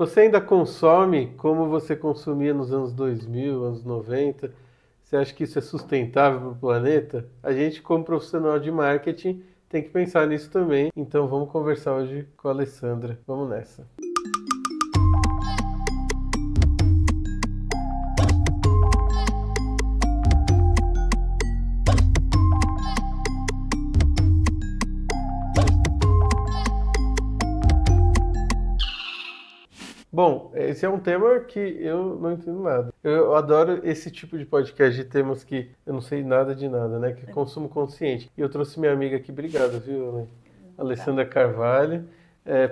Você ainda consome como você consumia nos anos 2000, anos 90? Você acha que isso é sustentável para o planeta? A gente, como profissional de marketing, tem que pensar nisso também. Então vamos conversar hoje com a Alessandra. Vamos nessa. Bom, esse é um tema que eu não entendo nada. Eu adoro esse tipo de podcast de temas que eu não sei nada de nada, né? Que é consumo consciente. E eu trouxe minha amiga aqui, obrigado, viu, Alessandra Carvalho,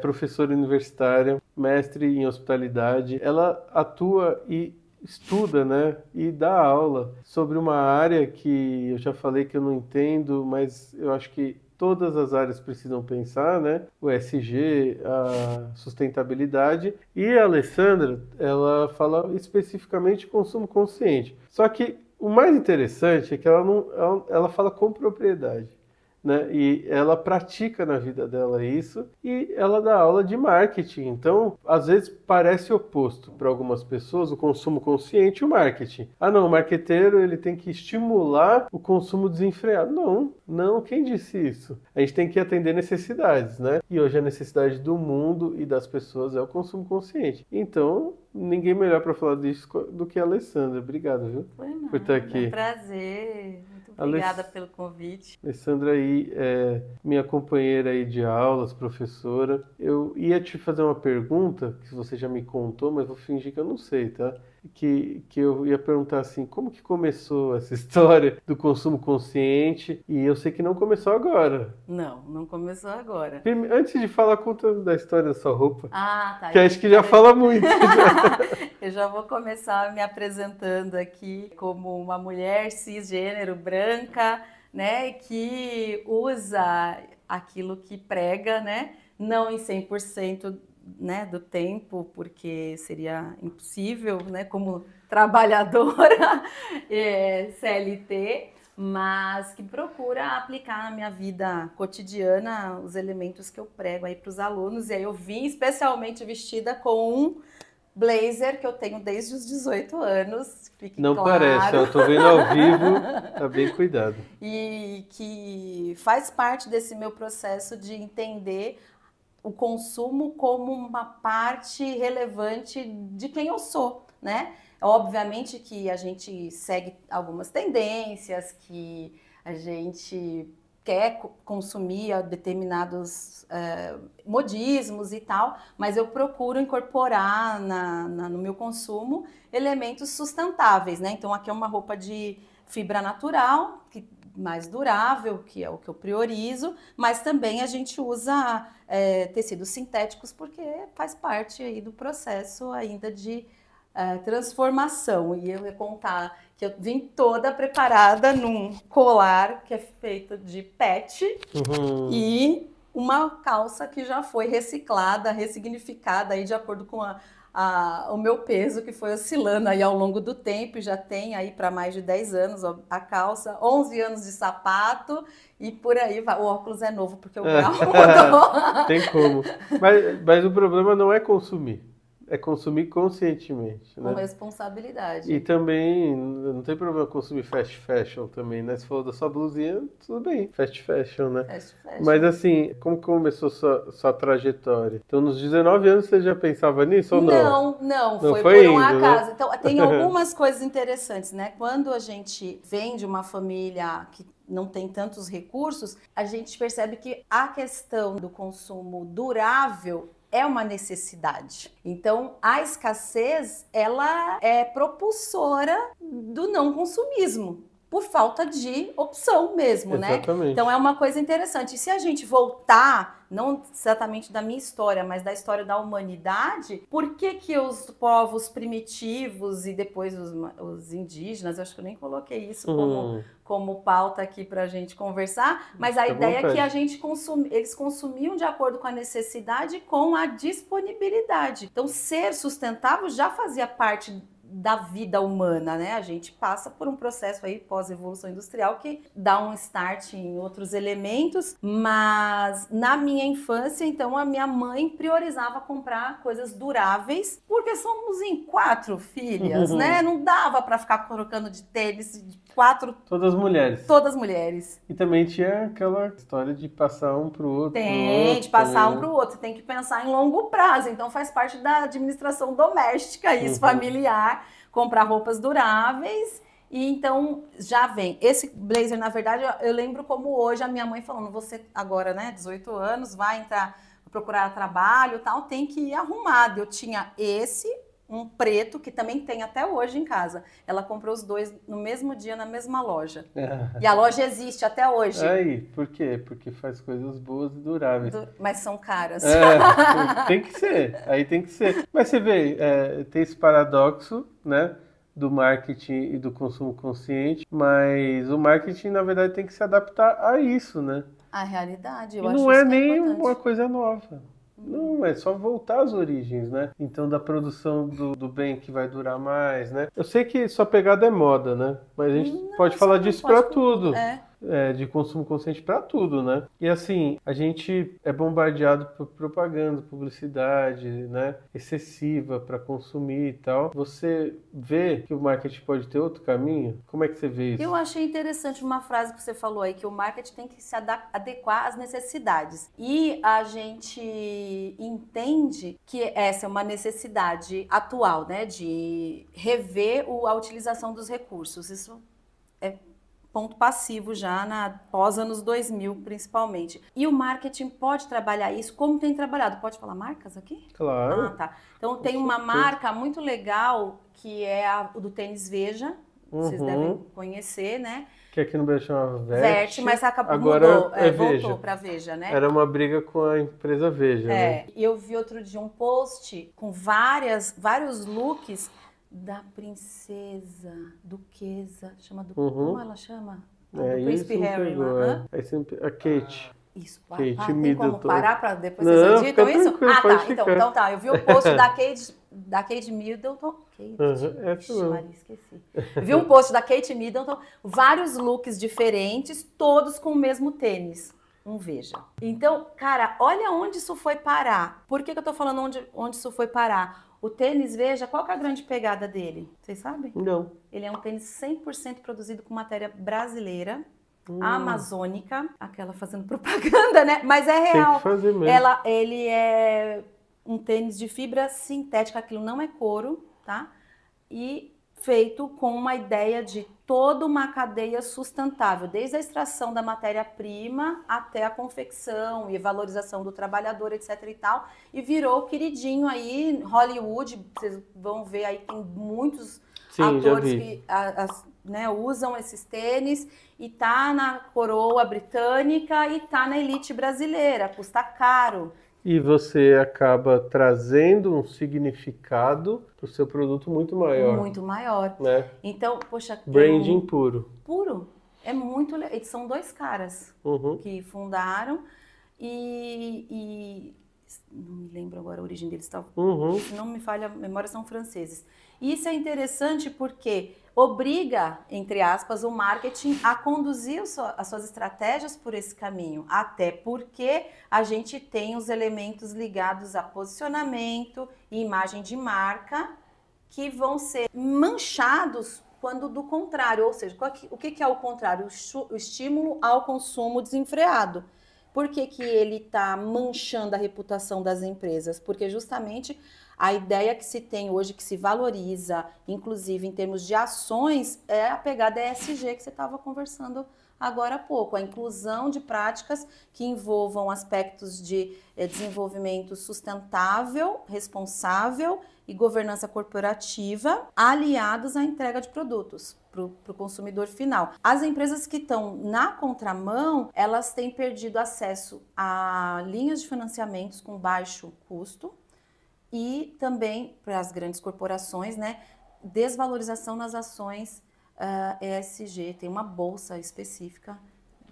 professora universitária, mestre em hospitalidade. Ela atua e estuda, né? E dá aula sobre uma área que eu já falei que eu não entendo, mas eu acho que todas as áreas precisam pensar, né? O ESG, a sustentabilidade. E a Alessandra, ela fala especificamente de consumo consciente. Só que o mais interessante é que ela fala com propriedade, né? E ela pratica na vida dela isso e ela dá aula de marketing. Então, às vezes parece oposto para algumas pessoas o consumo consciente e o marketing. Ah, não, o marqueteiro ele tem que estimular o consumo desenfreado. Não, quem disse isso? A gente tem que atender necessidades, né? E hoje a necessidade do mundo e das pessoas é o consumo consciente. Então, ninguém melhor para falar disso do que a Alessandra. Obrigado, viu? Foi nada, por estar aqui. É um prazer. Obrigada pelo convite. Alessandra aí é minha companheira aí de aulas, professora. Eu ia te fazer uma pergunta que você já me contou, mas vou fingir que eu não sei, tá? Que eu ia perguntar assim, como que começou essa história do consumo consciente? E eu sei que não começou agora. Não começou agora. Antes de falar, conta da história da sua roupa. Ah, tá. Que acho que já fala muito. Eu já vou começar me apresentando aqui como uma mulher cisgênero branca, né, que usa aquilo que prega, né, não em 100%, né, do tempo, porque seria impossível, né, como trabalhadora CLT, mas que procura aplicar na minha vida cotidiana os elementos que eu prego aí para os alunos. E aí eu vim especialmente vestida com um blazer que eu tenho desde os 18 anos, fique não claro. Parece, eu tô vendo ao vivo, tá bem cuidado. E que faz parte desse meu processo de entender o consumo como uma parte relevante de quem eu sou, né? Obviamente que a gente segue algumas tendências, que a gente quer consumir determinados modismos e tal, mas eu procuro incorporar no meu consumo elementos sustentáveis, né? Então aqui é uma roupa de fibra natural, mais durável, que é o que eu priorizo, mas também a gente usa tecidos sintéticos porque faz parte aí do processo ainda de transformação. E eu ia contar que eu vim toda preparada num colar que é feito de PET e uma calça que já foi reciclada, ressignificada aí de acordo com o meu peso, que foi oscilando aí ao longo do tempo, e já tem aí para mais de 10 anos a calça, 11 anos de sapato e por aí vai. O óculos é novo porque o grau mudou. Tem como. Mas o problema não é consumir. É consumir conscientemente, né? Com responsabilidade. E também não tem problema consumir fast fashion também, né? Se for da sua blusinha, tudo bem, fast fashion, né? Fast fashion. Mas assim, como começou sua trajetória? Então, nos 19 anos você já pensava nisso ou não? Não, Não foi foi por um indo, acaso. né? Então, tem algumas coisas interessantes, né? Quando a gente vem de uma família que não tem tantos recursos, a gente percebe que a questão do consumo durável é uma necessidade. Então, a escassez, ela é propulsora do não consumismo, por falta de opção mesmo, Exatamente. né? Então, é uma coisa interessante. E se a gente voltar, não exatamente da minha história, mas da história da humanidade, por que os povos primitivos e depois os indígenas, acho que eu nem coloquei isso como pauta aqui para a gente conversar, mas a ideia é que a gente eles consumiam de acordo com a necessidade e com a disponibilidade. Então, ser sustentável já fazia parte da vida humana, né? A gente passa por um processo aí pós-revolução industrial que dá um start em outros elementos, mas na minha infância, então, a minha mãe priorizava comprar coisas duráveis, porque somos em 4 filhas, né? Não dava para ficar trocando de tênis de 4... Todas mulheres. Todas mulheres. E também tinha aquela história de passar um pro outro. Tem, de passar um pro outro. Você tem que pensar em longo prazo. Então faz parte da administração doméstica, isso, familiar, comprar roupas duráveis. E então já vem. Esse blazer, na verdade, eu lembro como hoje a minha mãe falando, você agora, né, 18 anos, vai entrar, procurar trabalho e tal, tem que ir arrumado. Eu tinha esse, um preto, que também tem até hoje em casa. Ela comprou os 2 no mesmo dia, na mesma loja. E a loja existe até hoje. Aí, por quê? Porque faz coisas boas e duráveis. Mas são caras. Tem que ser. Aí tem que ser. Mas você vê, tem esse paradoxo, né? Do marketing e do consumo consciente. Mas o marketing, na verdade, tem que se adaptar a isso, né? A realidade, eu e acho não é isso que é nem importante. uma coisa nova. Não, é só voltar às origens, né? Então, da produção do bem que vai durar mais, né? Eu sei que sua pegada é moda, né? Mas a gente pode falar disso para tudo. De consumo consciente para tudo, né? E assim, a gente é bombardeado por propaganda, publicidade, né? Excessiva para consumir e tal. Você vê que o marketing pode ter outro caminho? Como é que você vê isso? Eu achei interessante uma frase que você falou aí, que o marketing tem que se adequar às necessidades. E a gente entende que essa é uma necessidade atual, né? De rever a utilização dos recursos. Isso é ponto passivo já na pós-anos 2000, principalmente. E o marketing pode trabalhar isso como tem trabalhado. Pode falar marcas aqui? Claro. Ah, tá. Então tem uma marca muito legal que é o do tênis Veja. Vocês devem conhecer, né? Que aqui no Brasil chama Verte, mas agora voltou para Veja, né? Era uma briga com a empresa Veja, né? E eu vi outro dia um post com vários looks da princesa, duquesa, como ela chama? Do Príncipe Harry. A Kate. Isso, Kate tem Middleton. Como parar para depois vocês editam isso? Então tá, eu vi o post da Kate Middleton. Maria, esqueci. Vi um post da Kate Middleton, vários looks diferentes, todos com o mesmo tênis. Veja. Então, cara, olha onde isso foi parar. Por que eu tô falando onde isso foi parar? O tênis Veja, qual que é a grande pegada dele? Vocês sabem? Não. Ele é um tênis 100% produzido com matéria brasileira, amazônica, aquela fazendo propaganda, né? Mas é real. Tem que fazer mesmo. Ele é um tênis de fibra sintética, aquilo não é couro, tá? E feito com uma ideia de toda uma cadeia sustentável, desde a extração da matéria-prima até a confecção e valorização do trabalhador, etc e tal, e virou queridinho aí, Hollywood, vocês vão ver aí, tem muitos atores que usam esses tênis e tá na coroa britânica e tá na elite brasileira, custa caro. E você acaba trazendo um significado para o seu produto muito maior. Muito maior. Né? Então, poxa... Branding puro. Puro. É muito legal. Eles são 2 caras que fundaram e não me lembro agora a origem deles. Se não me falha a memória, são franceses. E isso é interessante porque obriga, entre aspas, o marketing a conduzir as suas estratégias por esse caminho. Até porque a gente tem os elementos ligados a posicionamento e imagem de marca que vão ser manchados quando do contrário. Ou seja, o que é o contrário? O estímulo ao consumo desenfreado. Por que ele está manchando a reputação das empresas? Porque justamente a ideia que se tem hoje, que se valoriza, inclusive em termos de ações, é a pegada ESG que você estava conversando agora há pouco. A inclusão de práticas que envolvam aspectos de desenvolvimento sustentável, responsável e governança corporativa, aliados à entrega de produtos para o consumidor final. As empresas que estão na contramão, elas têm perdido acesso a linhas de financiamentos com baixo custo, e também para as grandes corporações, né, desvalorização nas ações ESG. Tem uma bolsa específica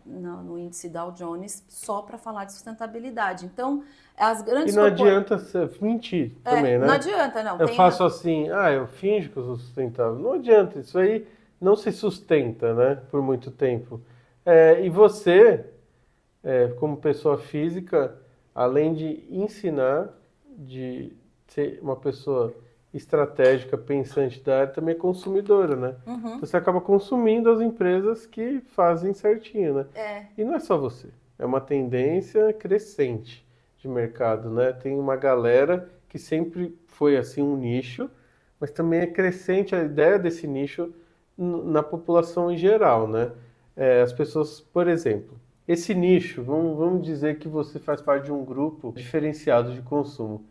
no índice Dow Jones só para falar de sustentabilidade. Então, as grandes... E não adianta mentir também, né? Não adianta, não. Eu faço assim, eu finjo que eu sou sustentável. Não adianta, isso aí não se sustenta, né, por muito tempo. E você, como pessoa física, além de ensinar, de ser uma pessoa estratégica, pensante da área, também é consumidora, né? Uhum. Você acaba consumindo as empresas que fazem certinho, né? E não é só você, é uma tendência crescente de mercado, né? Tem uma galera que sempre foi assim um nicho, mas também é crescente a ideia desse nicho na população em geral, né? As pessoas, por exemplo, esse nicho, vamos dizer que você faz parte de um grupo diferenciado de consumo,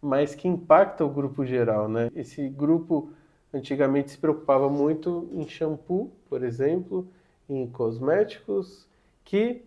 mas que impacta o grupo geral, né? Esse grupo antigamente se preocupava muito em shampoo, por exemplo, em cosméticos que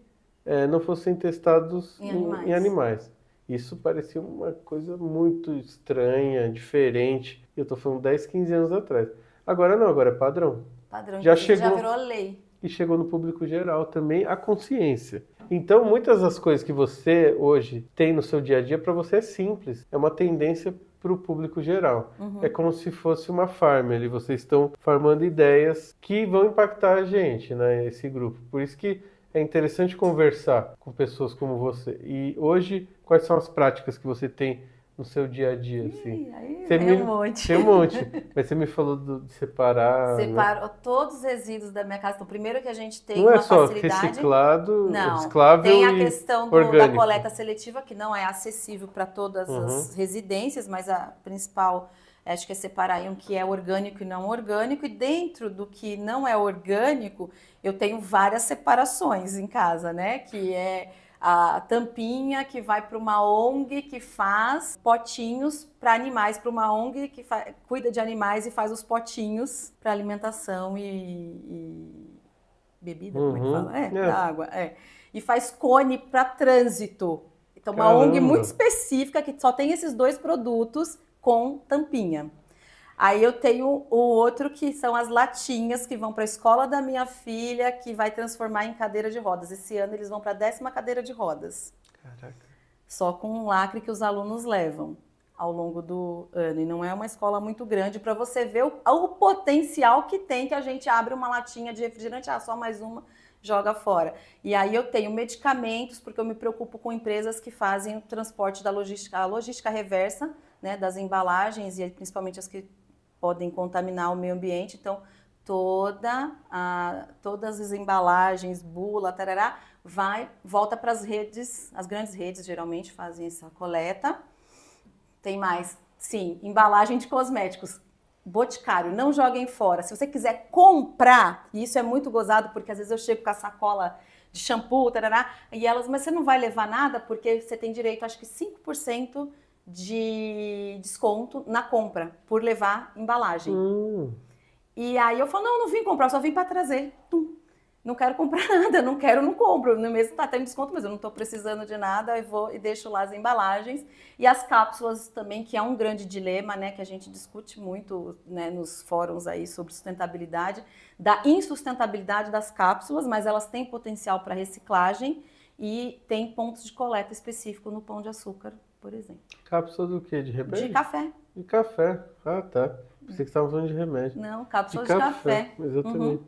não fossem testados em animais. Isso parecia uma coisa muito estranha, diferente. Eu estou falando 10, 15 anos atrás. Agora não, agora é padrão. Padrão, já virou lei. E chegou no público geral também a consciência. Então, muitas das coisas que você hoje tem no seu dia a dia, para você é simples. É uma tendência para o público geral. Uhum. É como se fosse uma farm ali. Vocês estão formando ideias que vão impactar a gente, né? Esse grupo. Por isso que é interessante conversar com pessoas como você. E hoje, quais são as práticas que você tem no seu dia a dia, assim? Tem um monte. Tem um monte. Mas você me falou de separar... Separo, né? Todos os resíduos da minha casa. Então, primeiro que a gente tem não uma é só facilidade... reciclado, não, reciclável tem a e questão da coleta seletiva, que não é acessível para todas as residências, mas a principal, acho que é separar aí um que é orgânico e não orgânico. E dentro do que não é orgânico, eu tenho várias separações em casa, né? Que é a tampinha que vai para uma ONG que faz potinhos para animais, para uma ONG que cuida de animais e faz os potinhos para alimentação e bebida, como é que fala? Para água. E faz cone para trânsito. Então, uma ONG muito específica que só tem esses 2 produtos com tampinha. Aí eu tenho o outro que são as latinhas que vão para a escola da minha filha, que vai transformar em cadeira de rodas. Esse ano eles vão para a 10ª cadeira de rodas. Caraca. Só com um lacre que os alunos levam ao longo do ano. E não é uma escola muito grande para você ver o potencial que tem, que a gente abre uma latinha de refrigerante, só mais uma, joga fora. E aí eu tenho medicamentos, porque eu me preocupo com empresas que fazem o transporte da logística, a logística reversa, né, das embalagens, e principalmente as que podem contaminar o meio ambiente. Então, todas as embalagens, bula, tarará, volta para as redes, as grandes redes geralmente fazem essa coleta. Tem mais, sim, embalagem de cosméticos. Boticário, não joguem fora. Se você quiser comprar, e isso é muito gozado, porque às vezes eu chego com a sacola de shampoo, tarará, e elas, mas você não vai levar nada, porque você tem direito, acho que 5% de desconto na compra, por levar embalagem. E aí eu falo, não vim comprar, só vim para trazer. Não quero comprar nada, não compro. No mesmo tá tendo desconto, mas eu não estou precisando de nada, eu vou e deixo lá as embalagens. E as cápsulas também, que é um grande dilema, né, que a gente discute muito, né, nos fóruns aí sobre sustentabilidade, da insustentabilidade das cápsulas, mas elas têm potencial para reciclagem e tem pontos de coleta específico no Pão de Açúcar, por exemplo. Cápsula do quê? De remédio? De café. De café. Ah, tá. Pensei que você estava falando de remédio. Não, cápsulas de café. Exatamente.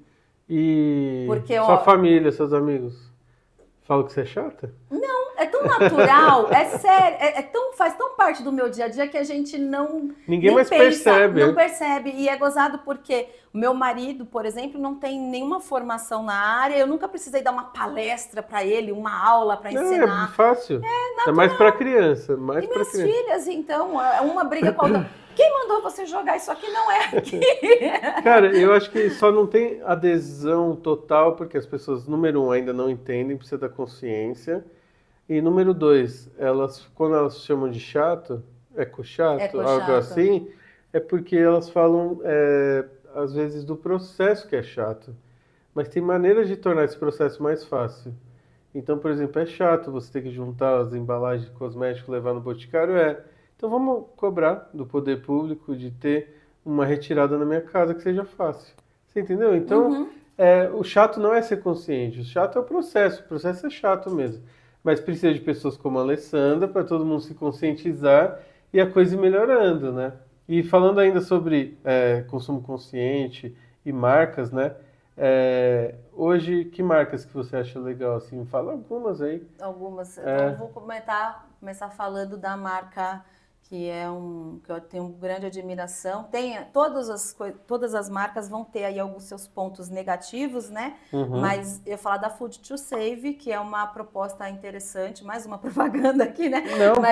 E porque, sua família, seus amigos, falam que você é chata? Não, é tão natural, é sério, faz tão parte do meu dia a dia que a gente Ninguém mais percebe. Não percebe. E é gozado porque o meu marido, por exemplo, não tem nenhuma formação na área. Eu nunca precisei dar uma palestra para ele, uma aula para ensinar. É fácil. É mais para criança. E minhas filhas, então, uma briga com a outra. Quem mandou você jogar isso aqui? Não é aqui. Cara, eu acho que só não tem adesão total porque as pessoas, número 1, ainda não entendem, precisa da consciência. E número 2, quando elas chamam de chato, eco-chato, algo assim, é porque elas falam, às vezes, do processo que é chato. Mas tem maneiras de tornar esse processo mais fácil. Então, por exemplo, é chato você ter que juntar as embalagens de cosmético e levar no boticário, Então vamos cobrar do poder público de ter uma retirada na minha casa que seja fácil. Você entendeu? Então O chato não é ser consciente, o chato é o processo é chato mesmo. Mas precisa de pessoas como a Alessandra para todo mundo se conscientizar e a coisa ir melhorando, né? E falando ainda sobre consumo consciente e marcas, né? Hoje, que marcas que você acha legal? Assim, fala algumas aí. Algumas. Então, eu vou começar falando da marca que que eu tenho grande admiração. Todas as marcas vão ter aí alguns seus pontos negativos, né? Uhum. Mas eu falar da Food to Save, que é uma proposta interessante, mais uma propaganda aqui, né? Não,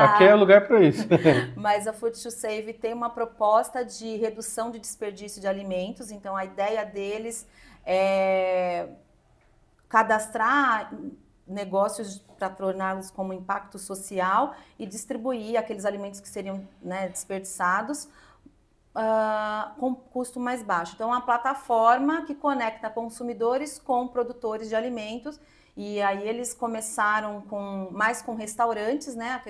aqui é lugar para isso. Mas a Food to Save tem uma proposta de redução de desperdício de alimentos, então a ideia deles é cadastrar negócios para torná-los como impacto social e distribuir aqueles alimentos que seriam, né, desperdiçados com custo mais baixo. Então, é uma plataforma que conecta consumidores com produtores de alimentos, e aí eles começaram mais com restaurantes, né,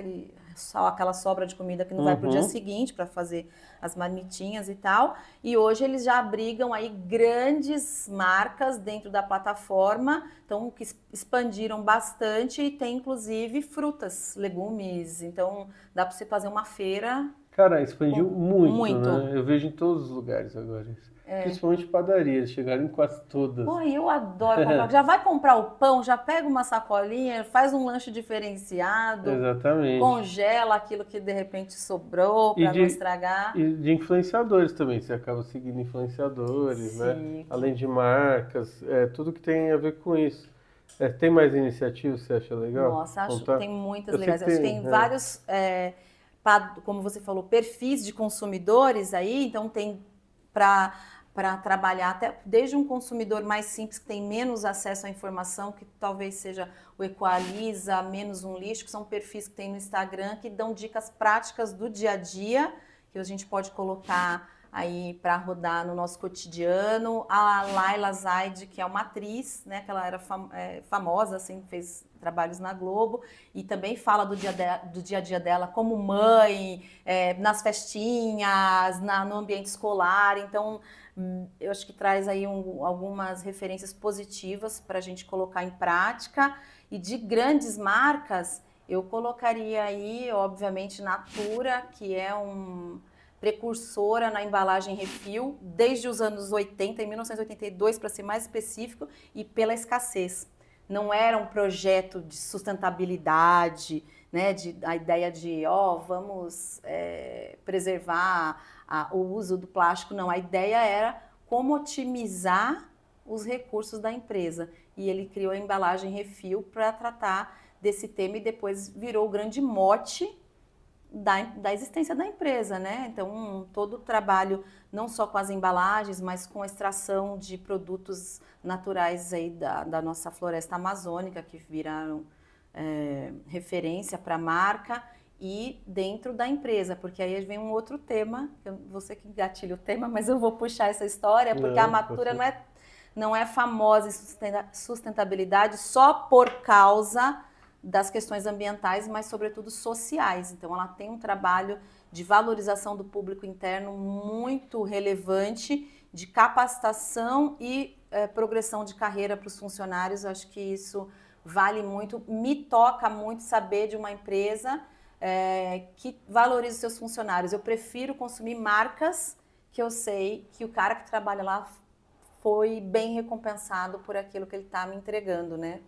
aquela sobra de comida que não vai para o dia seguinte para fazer as marmitinhas e tal. E hoje eles já abrigam aí grandes marcas dentro da plataforma, então que expandiram bastante e tem inclusive frutas, legumes. Então dá para você fazer uma feira. Cara, expandiu muito, né? Eu vejo em todos os lugares agora isso. Principalmente padarias, chegaram em quase todas. Pô, eu adoro comprar. Já vai comprar o pão, já pega uma sacolinha, faz um lanche diferenciado. Exatamente. Congela aquilo que de repente sobrou para não estragar. E de influenciadores também, você acaba seguindo influenciadores, Sim. né? Além de marcas, tudo que tem a ver com isso. Tem mais iniciativas, você acha legal? Nossa, acho que tem muitas legais. Acho que tem vários, como você falou, perfis de consumidores aí, então tem para trabalhar até desde um consumidor mais simples que tem menos acesso à informação, que talvez seja o Equaliza, menos um lixo, que são perfis que tem no Instagram que dão dicas práticas do dia a dia, que a gente pode colocar aí para rodar no nosso cotidiano. A Laila Zaid, que é uma atriz, né, que ela era famosa, assim, fez trabalhos na Globo, e também fala do dia a dia dela como mãe, nas festinhas, no ambiente escolar. Então, eu acho que traz aí algumas referências positivas para a gente colocar em prática. E de grandes marcas, eu colocaria aí, obviamente, Natura, que é precursora na embalagem refil, desde os anos 80, em 1982, para ser mais específico, e pela escassez. Não era um projeto de sustentabilidade, né, a ideia de, vamos preservar o uso do plástico, não. A ideia era como otimizar os recursos da empresa. E ele criou a embalagem refil para tratar desse tema e depois virou o grande mote da existência da empresa, né? Então, todo o trabalho, não só com as embalagens, mas com a extração de produtos naturais aí da nossa floresta amazônica, que viraram referência para a marca, e dentro da empresa, porque aí vem um outro tema, você que gatilha o tema, mas eu vou puxar essa história, porque a Natura não é famosa em sustentabilidade só por causa das questões ambientais, mas sobretudo sociais. Então ela tem um trabalho de valorização do público interno muito relevante, de capacitação e progressão de carreira para os funcionários. Eu acho que isso vale muito, me toca muito saber de uma empresa que valoriza os seus funcionários. Eu prefiro consumir marcas que eu sei que o cara que trabalha lá foi bem recompensado por aquilo que ele está me entregando, né?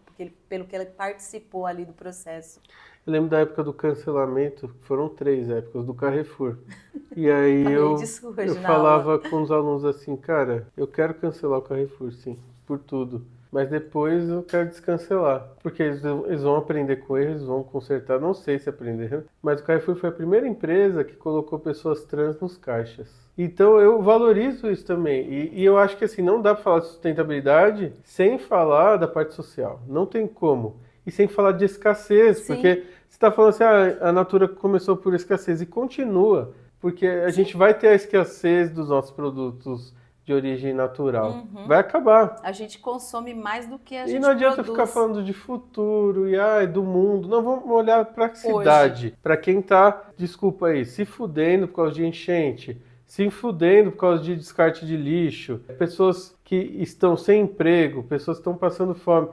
Pelo que ele participou ali do processo. Eu lembro da época do cancelamento, foram 3 épocas, do Carrefour. E aí eu falava com os alunos assim, cara, eu quero cancelar o Carrefour, sim, por tudo. Mas depois eu quero descancelar, porque eles vão aprender com erros, vão consertar, não sei se aprenderam, mas o Carrefour foi a primeira empresa que colocou pessoas trans nos caixas. Então eu valorizo isso também, e eu acho que assim, não dá para falar de sustentabilidade sem falar da parte social, não tem como. E sem falar de escassez, sim, porque você está falando assim, a Natura começou por escassez e continua, porque a gente vai ter a escassez dos nossos produtos de origem natural. Vai acabar. A gente consome mais do que a gente produz. E não adianta ficar falando de futuro e do mundo. Não, vamos olhar para a cidade, para quem está, desculpa aí, se fudendo por causa de enchente, se fudendo por causa de descarte de lixo, pessoas que estão sem emprego, pessoas que estão passando fome.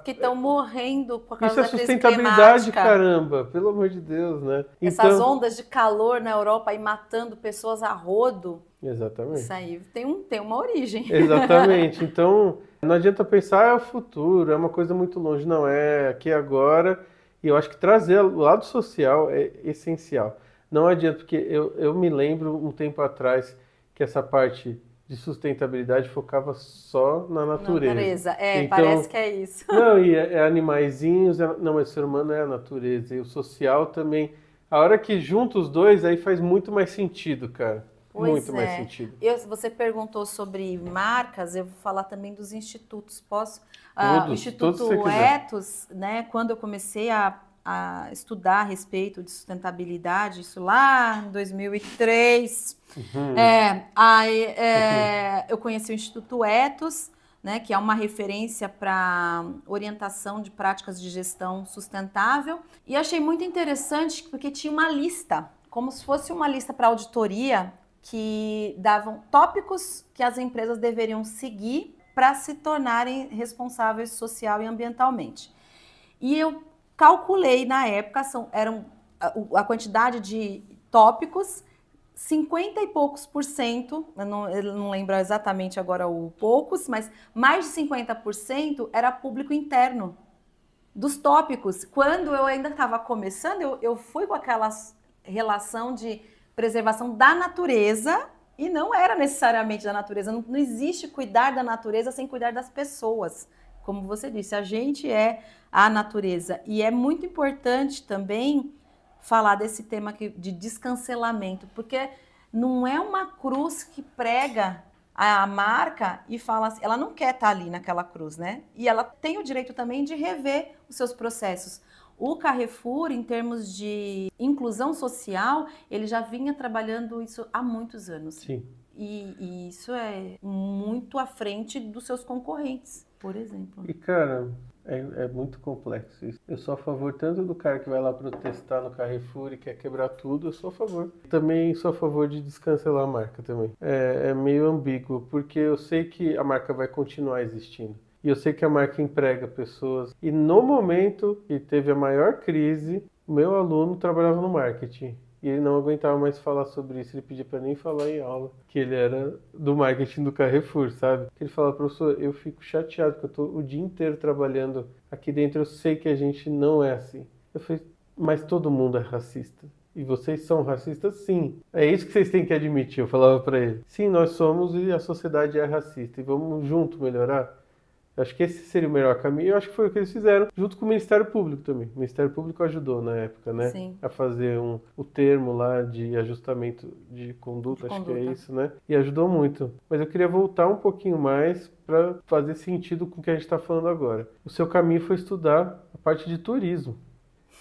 Que estão morrendo por causa da crise climática. Isso é sustentabilidade, caramba, pelo amor de Deus, né? Essas ondas de calor na Europa aí matando pessoas a rodo. Exatamente. Isso aí tem uma origem. Exatamente. Então, não adianta pensar, é o futuro, é uma coisa muito longe. Não, é aqui e agora. E eu acho que trazer o lado social é essencial. Não adianta, porque eu me lembro um tempo atrás que essa parte de sustentabilidade focava só na natureza. Então, parece que é isso. Não, e é animaizinhos, não, mas o ser humano é a natureza, e o social também. A hora que junta os dois, aí faz muito mais sentido, cara. Muito mais sentido. Você perguntou sobre marcas, eu vou falar também dos institutos. Posso? O Instituto Ethos, né, quando eu comecei a estudar a respeito de sustentabilidade, isso lá em 2003, eu conheci o Instituto Ethos, né, que é uma referência para orientação de práticas de gestão sustentável, e achei muito interessante porque tinha uma lista, como se fosse uma lista para auditoria, que davam tópicos que as empresas deveriam seguir para se tornarem responsáveis social e ambientalmente. E eu calculei na época, a quantidade de tópicos, 50 e poucos %, eu não lembro exatamente agora o poucos, mas mais de 50% era público interno dos tópicos. Quando eu ainda estava começando, eu fui com aquela relação de preservação da natureza, e não era necessariamente da natureza. Não existe cuidar da natureza sem cuidar das pessoas. Como você disse, a gente é a natureza. E é muito importante também falar desse tema de descancelamento, porque não é uma cruz que prega a marca e fala assim, ela não quer estar ali naquela cruz, né? E ela tem o direito também de rever os seus processos. O Carrefour, em termos de inclusão social, ele já vinha trabalhando isso há muitos anos. Sim. E isso é muito à frente dos seus concorrentes, por exemplo. E, cara, é muito complexo isso. Eu sou a favor tanto do cara que vai lá protestar no Carrefour e quer quebrar tudo, eu sou a favor. Também sou a favor de descancelar a marca também. É meio ambíguo, porque eu sei que a marca vai continuar existindo. E eu sei que a marca emprega pessoas. E no momento que teve a maior crise, o meu aluno trabalhava no marketing. E ele não aguentava mais falar sobre isso. Ele pedia para nem falar em aula que ele era do marketing do Carrefour, sabe? Ele falava, professor, eu fico chateado porque eu tô o dia inteiro trabalhando aqui dentro. Eu sei que a gente não é assim. Eu falei, mas todo mundo é racista. E vocês são racistas? Sim. É isso que vocês têm que admitir, eu falava para ele. Sim, nós somos e a sociedade é racista. E vamos junto melhorar. Acho que esse seria o melhor caminho. Eu acho que foi o que eles fizeram, junto com o Ministério Público também. O Ministério Público ajudou na época, né? Sim. A fazer o termo lá de ajustamento de conduta, acho que é isso, né? E ajudou muito. Mas eu queria voltar um pouquinho mais para fazer sentido com o que a gente está falando agora. O seu caminho foi estudar a parte de turismo.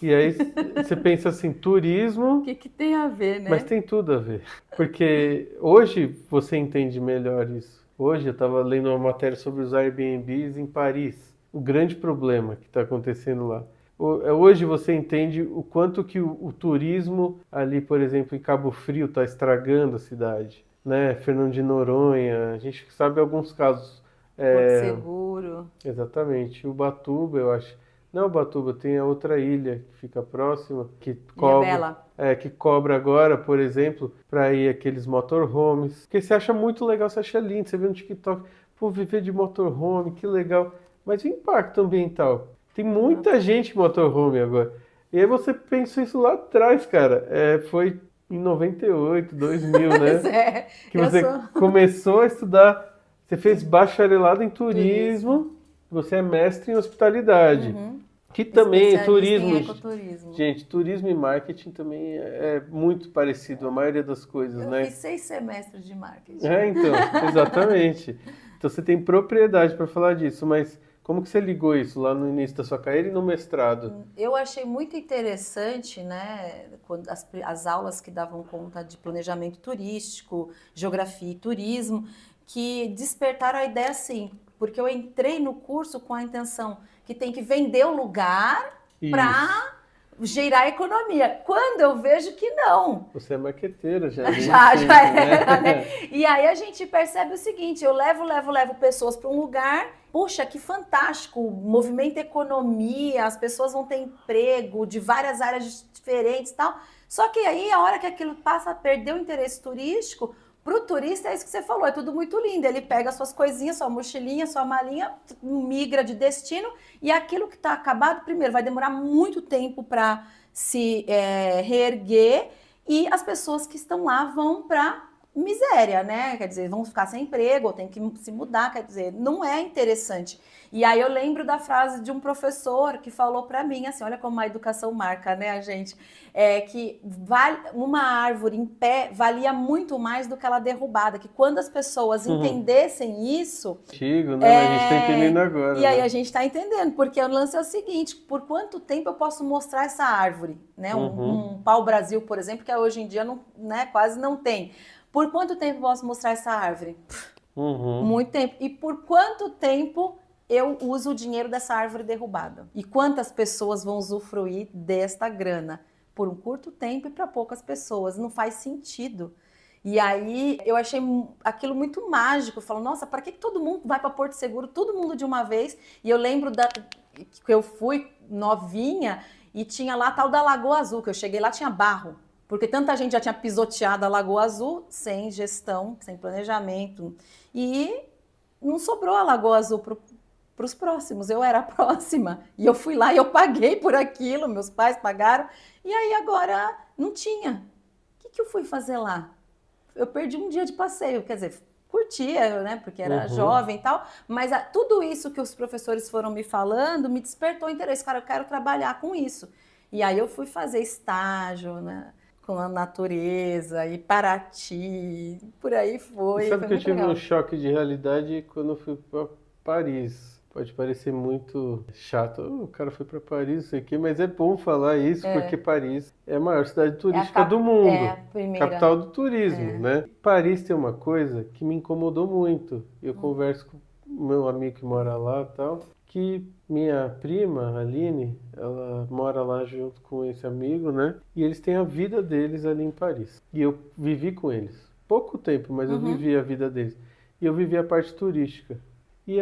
E aí você pensa assim, turismo... O que tem a ver, né? Mas tem tudo a ver. Porque hoje você entende melhor isso. Hoje eu estava lendo uma matéria sobre os Airbnbs em Paris. O grande problema que está acontecendo lá. Hoje você entende o quanto que o turismo ali, por exemplo, em Cabo Frio está estragando a cidade. Né? Fernando de Noronha, a gente sabe alguns casos. Porto Seguro. Exatamente. Ubatuba, eu acho. Não, Ubatuba, tem a outra ilha que fica próxima, que cobra, que cobra agora, por exemplo, para ir aqueles motorhomes. Porque você acha muito legal, você acha lindo, você vê no TikTok, pô, viver de motorhome, que legal. Mas o impacto ambiental? Tem muita gente em motorhome agora. E aí você pensa isso lá atrás, cara. Foi em 98, 2000, né? Que você começou a estudar, você fez bacharelado em turismo. Você é mestre em hospitalidade, que também turismo, gente, turismo e marketing também é muito parecido, a maioria das coisas, né? Eu fiz 6 semestres de marketing. Então, exatamente. Então você tem propriedade para falar disso, mas como que você ligou isso lá no início da sua carreira e no mestrado? Eu achei muito interessante, né, quando as aulas que davam conta de planejamento turístico, geografia e turismo, que despertaram a ideia assim, porque eu entrei no curso com a intenção que tem que vender o lugar para girar a economia. Quando eu vejo que não. Você é marqueteira já. Já era, né? né? E aí a gente percebe o seguinte, eu levo pessoas para um lugar, puxa, que fantástico, movimenta economia, as pessoas vão ter emprego de várias áreas diferentes e tal. Só que aí, a hora que aquilo passa a perder o interesse turístico, para o turista é isso que você falou, é tudo muito lindo. Ele pega suas coisinhas, sua mochilinha, sua malinha, migra de destino e aquilo que está acabado, primeiro, vai demorar muito tempo para se reerguer e as pessoas que estão lá vão para miséria, né? Quer dizer, vão ficar sem emprego, ou tem que se mudar, quer dizer, não é interessante. E aí eu lembro da frase de um professor que falou para mim, assim, olha como a educação marca, né, a gente, que uma árvore em pé valia muito mais do que ela derrubada, que quando as pessoas entendessem isso... Antigo, né? A gente está entendendo agora. E aí né? a gente está entendendo, porque o lance é o seguinte, por quanto tempo eu posso mostrar essa árvore, né? Um pau-brasil, por exemplo, que hoje em dia não, né, quase não tem. Por quanto tempo eu posso mostrar essa árvore? Muito tempo. E por quanto tempo eu uso o dinheiro dessa árvore derrubada? E quantas pessoas vão usufruir desta grana? Por um curto tempo e para poucas pessoas. Não faz sentido. E aí eu achei aquilo muito mágico. Eu falo, nossa, para que todo mundo vai para Porto Seguro, todo mundo de uma vez? E eu lembro que eu fui novinha e tinha lá a tal da Lagoa Azul, que eu cheguei lá, tinha barro. Porque tanta gente já tinha pisoteado a Lagoa Azul sem gestão, sem planejamento. E não sobrou a Lagoa Azul para os próximos. Eu era a próxima. E eu fui lá e eu paguei por aquilo, meus pais pagaram. E aí agora não tinha. O que eu fui fazer lá? Eu perdi um dia de passeio, quer dizer, curtia, né? Porque era jovem e tal. Mas tudo isso que os professores foram me falando me despertou interesse. Cara, eu quero trabalhar com isso. E aí eu fui fazer estágio, né? Com a natureza, e Paraty, por aí foi. Sabe que eu tive legal. um choque de realidade quando eu fui para Paris. Pode parecer muito chato, o cara foi para Paris, isso aqui, mas é bom falar isso, porque Paris é a maior cidade turística do mundo. É a primeira. Capital do turismo, né? Paris tem uma coisa que me incomodou muito. Eu converso com o meu amigo que mora lá e tal, que minha prima, Aline, ela mora lá junto com esse amigo, né? E eles têm a vida deles ali em Paris. E eu vivi com eles. Pouco tempo, mas eu vivi a vida deles. E eu vivi a parte turística. E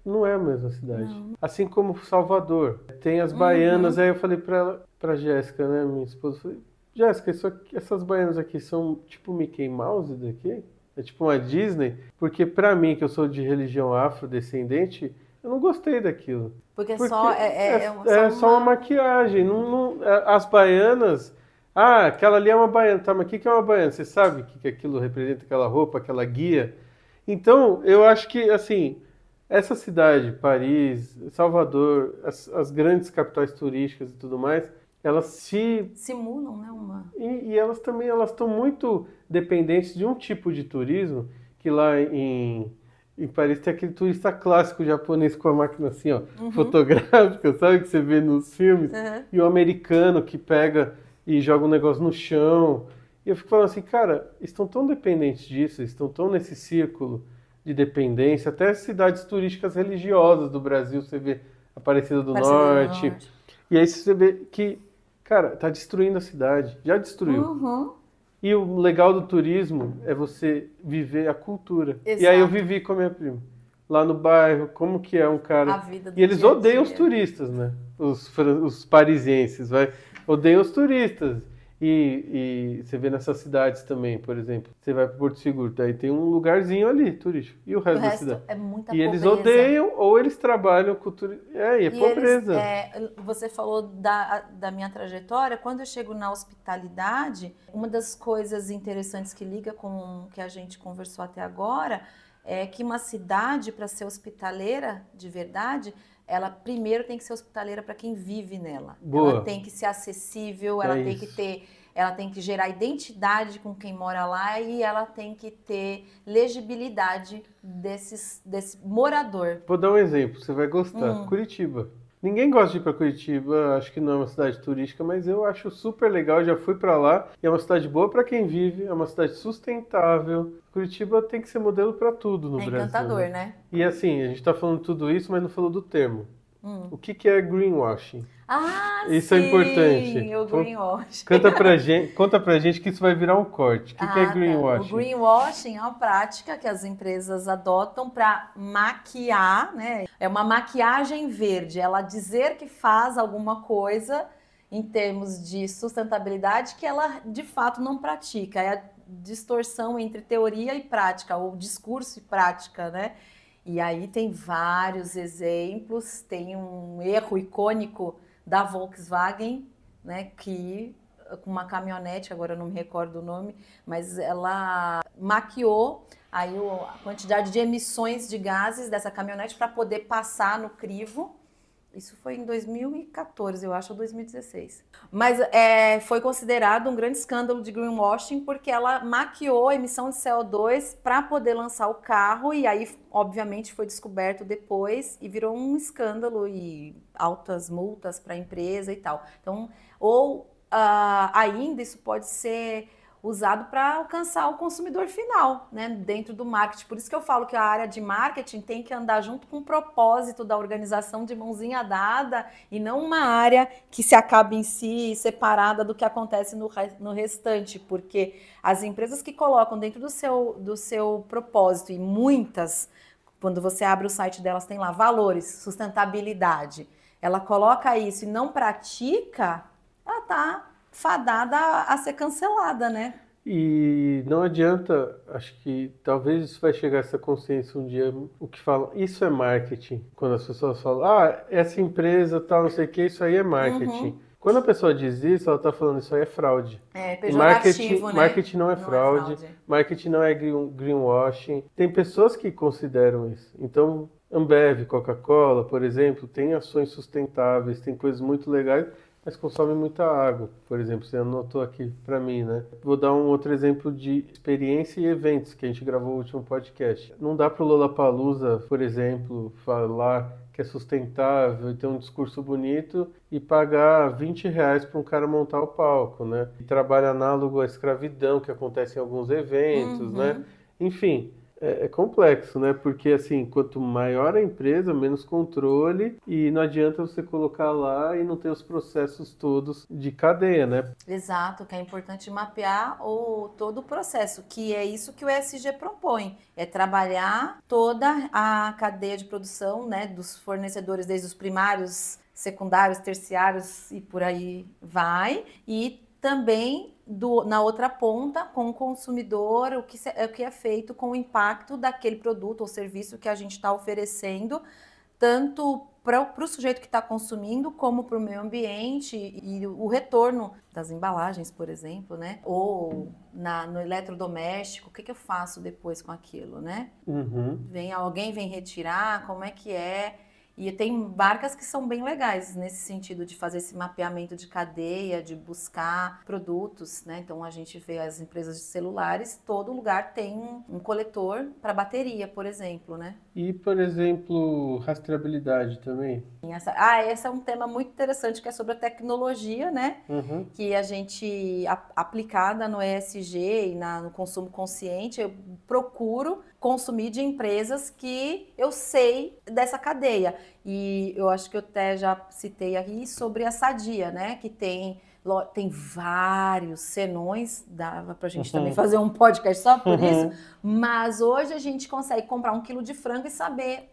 não é a mesma cidade. Não. Assim como Salvador. Tem as baianas, aí eu falei pra Jéssica, né, minha esposa, eu falei, Jéssica, essas baianas aqui são tipo Mickey Mouse daqui? É tipo uma Disney? Porque pra mim, que eu sou de religião afrodescendente, eu não gostei daquilo. Porque só uma maquiagem. As baianas... Ah, aquela ali é uma baiana. Tá, mas o que é uma baiana? Você sabe o que aquilo representa, aquela roupa, aquela guia? Então, eu acho que, assim, essa cidade, Paris, Salvador, as grandes capitais turísticas e tudo mais, elas simulam, né? E elas também estão muito dependentes de um tipo de turismo que lá em Paris tem aquele turista clássico japonês com a máquina assim, ó, fotográfica, sabe? Que você vê nos filmes. E o americano que pega e joga um negócio no chão. E eu fico falando assim, cara, estão tão dependentes disso, estão tão nesse círculo de dependência. Até as cidades turísticas religiosas do Brasil, você vê Aparecida do Norte. E aí você vê que, cara, tá destruindo a cidade. Já destruiu. E o legal do turismo é você viver a cultura. Exato. E aí eu vivi com a minha prima. Lá no bairro, como que é um cara... A vida do e eles dia a odeiam os dia. turistas, né? Os parisienses, vai. Odeiam os turistas. E você vê nessas cidades também, por exemplo. Você vai para Porto Seguro, daí tem um lugarzinho ali, turístico. E o resto da cidade? É muita E pobreza. eles odeiam, ou eles trabalham com turismo. E é pobreza. Você falou da minha trajetória. Quando eu chego na hospitalidade, uma das coisas interessantes que liga com o que a gente conversou até agora é que uma cidade, para ser hospitaleira de verdade, ela primeiro tem que ser hospitaleira para quem vive nela. Boa. Ela tem que ser acessível, ela tem que gerar identidade com quem mora lá e ela tem que ter legibilidade desse morador. Vou dar um exemplo, você vai gostar. Curitiba. Ninguém gosta de ir para Curitiba, acho que não é uma cidade turística, mas eu acho super legal, já fui para lá. E é uma cidade boa para quem vive, é uma cidade sustentável. Curitiba tem que ser modelo para tudo no Brasil. É encantador, né? E assim, a gente está falando tudo isso, mas não falou do termo. O que é greenwashing? Isso sim, é importante. O greenwashing. Conta pra gente que isso vai virar um corte. O que é greenwashing? O greenwashing é uma prática que as empresas adotam para maquiar, né? É uma maquiagem verde. Ela dizer que faz alguma coisa em termos de sustentabilidade que ela de fato não pratica. É a distorção entre teoria e prática, ou discurso e prática, né? E aí tem vários exemplos. Tem um erro icônico da Volkswagen, né, que com uma caminhonete, agora eu não me recordo o nome, mas ela maquiou aí a quantidade de emissões de gases dessa caminhonete para poder passar no crivo. Isso foi em 2014, eu acho, ou 2016. Mas foi considerado um grande escândalo de greenwashing porque ela maquiou a emissão de CO2 para poder lançar o carro e aí, obviamente, foi descoberto depois e virou um escândalo e altas multas para a empresa e tal. Então, ainda isso pode ser usado para alcançar o consumidor final, né, dentro do marketing. Por isso que eu falo que a área de marketing tem que andar junto com o propósito da organização de mãozinha dada e não uma área que se acabe em si separada do que acontece no restante, porque as empresas que colocam dentro do seu propósito, e muitas, quando você abre o site delas, tem lá valores, sustentabilidade, ela coloca isso e não pratica, ela tá fadada a ser cancelada, né? E não adianta, acho que talvez isso vai chegar a essa consciência um dia, o que falam, isso é marketing. Quando as pessoas falam, essa empresa tal, não sei o que, isso aí é marketing. Quando a pessoa diz isso, ela está falando, isso aí é fraude. É pejorativo, né? Marketing não é fraude, marketing não é greenwashing. Tem pessoas que consideram isso. Então, Ambev, Coca-Cola, por exemplo, tem ações sustentáveis, tem coisas muito legais, mas consome muita água, por exemplo, você anotou aqui para mim, né? Vou dar um outro exemplo de experiência e eventos que a gente gravou no último podcast. Não dá para o Lollapalooza, por exemplo, falar que é sustentável e ter um discurso bonito e pagar R$20 para um cara montar o palco, né? E trabalho análogo à escravidão que acontece em alguns eventos, né? Enfim, é complexo, né? Porque, assim, quanto maior a empresa, menos controle e não adianta você colocar lá e não ter os processos todos de cadeia, né? Exato, que é importante mapear todo o processo, que é isso que o ESG propõe, é trabalhar toda a cadeia de produção, né, dos fornecedores, desde os primários, secundários, terciários e por aí vai, e também na outra ponta, com o consumidor, o que é feito com o impacto daquele produto ou serviço que a gente está oferecendo, tanto para o sujeito que está consumindo, como para o meio ambiente e o retorno das embalagens, por exemplo, né? Ou no eletrodoméstico, o que eu faço depois com aquilo, né? Alguém vem retirar, como é que é? E tem marcas que são bem legais nesse sentido de fazer esse mapeamento de cadeia, de buscar produtos, né? Então a gente vê as empresas de celulares, todo lugar tem um coletor para bateria, por exemplo, né? E, por exemplo, rastreabilidade também? Esse é um tema muito interessante que é sobre a tecnologia, né? Que a gente, aplicada no ESG e no consumo consciente, eu procuro consumir de empresas que eu sei dessa cadeia. E eu acho que eu até já citei aqui sobre a Sadia, né? Que tem vários senões, dava pra gente também fazer um podcast só por isso, mas hoje a gente consegue comprar 1 quilo de frango e saber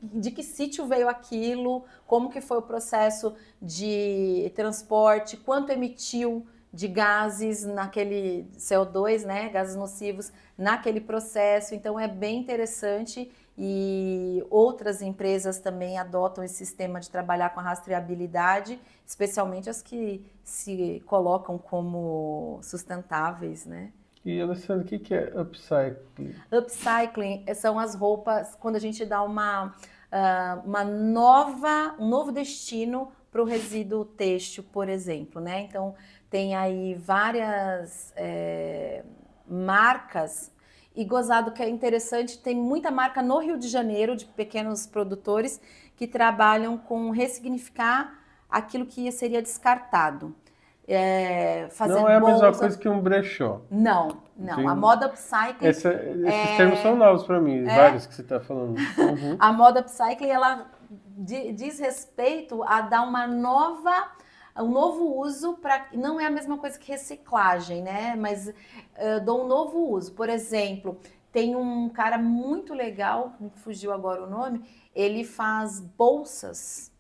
de que sítio veio aquilo, como que foi o processo de transporte, quanto emitiu de gases naquele CO2, né, gases nocivos naquele processo. Então é bem interessante e outras empresas também adotam esse sistema de trabalhar com a rastreabilidade, especialmente as que se colocam como sustentáveis, né? E, Alessandra, o que é upcycling? Upcycling são as roupas, quando a gente dá um novo destino para o resíduo têxtil, por exemplo, né? Então, tem aí várias marcas, e gozado que é interessante, tem muita marca no Rio de Janeiro, de pequenos produtores, que trabalham com ressignificar aquilo que seria descartado. Não é a mesma coisa que um brechó. Não. A moda upcycling... Esses termos são novos para mim, vários que você está falando. A moda upcycling, ela diz respeito a dar um novo uso para. Não é a mesma coisa que reciclagem, né? Mas dou um novo uso. Por exemplo, tem um cara muito legal, me fugiu agora o nome, ele faz bolsas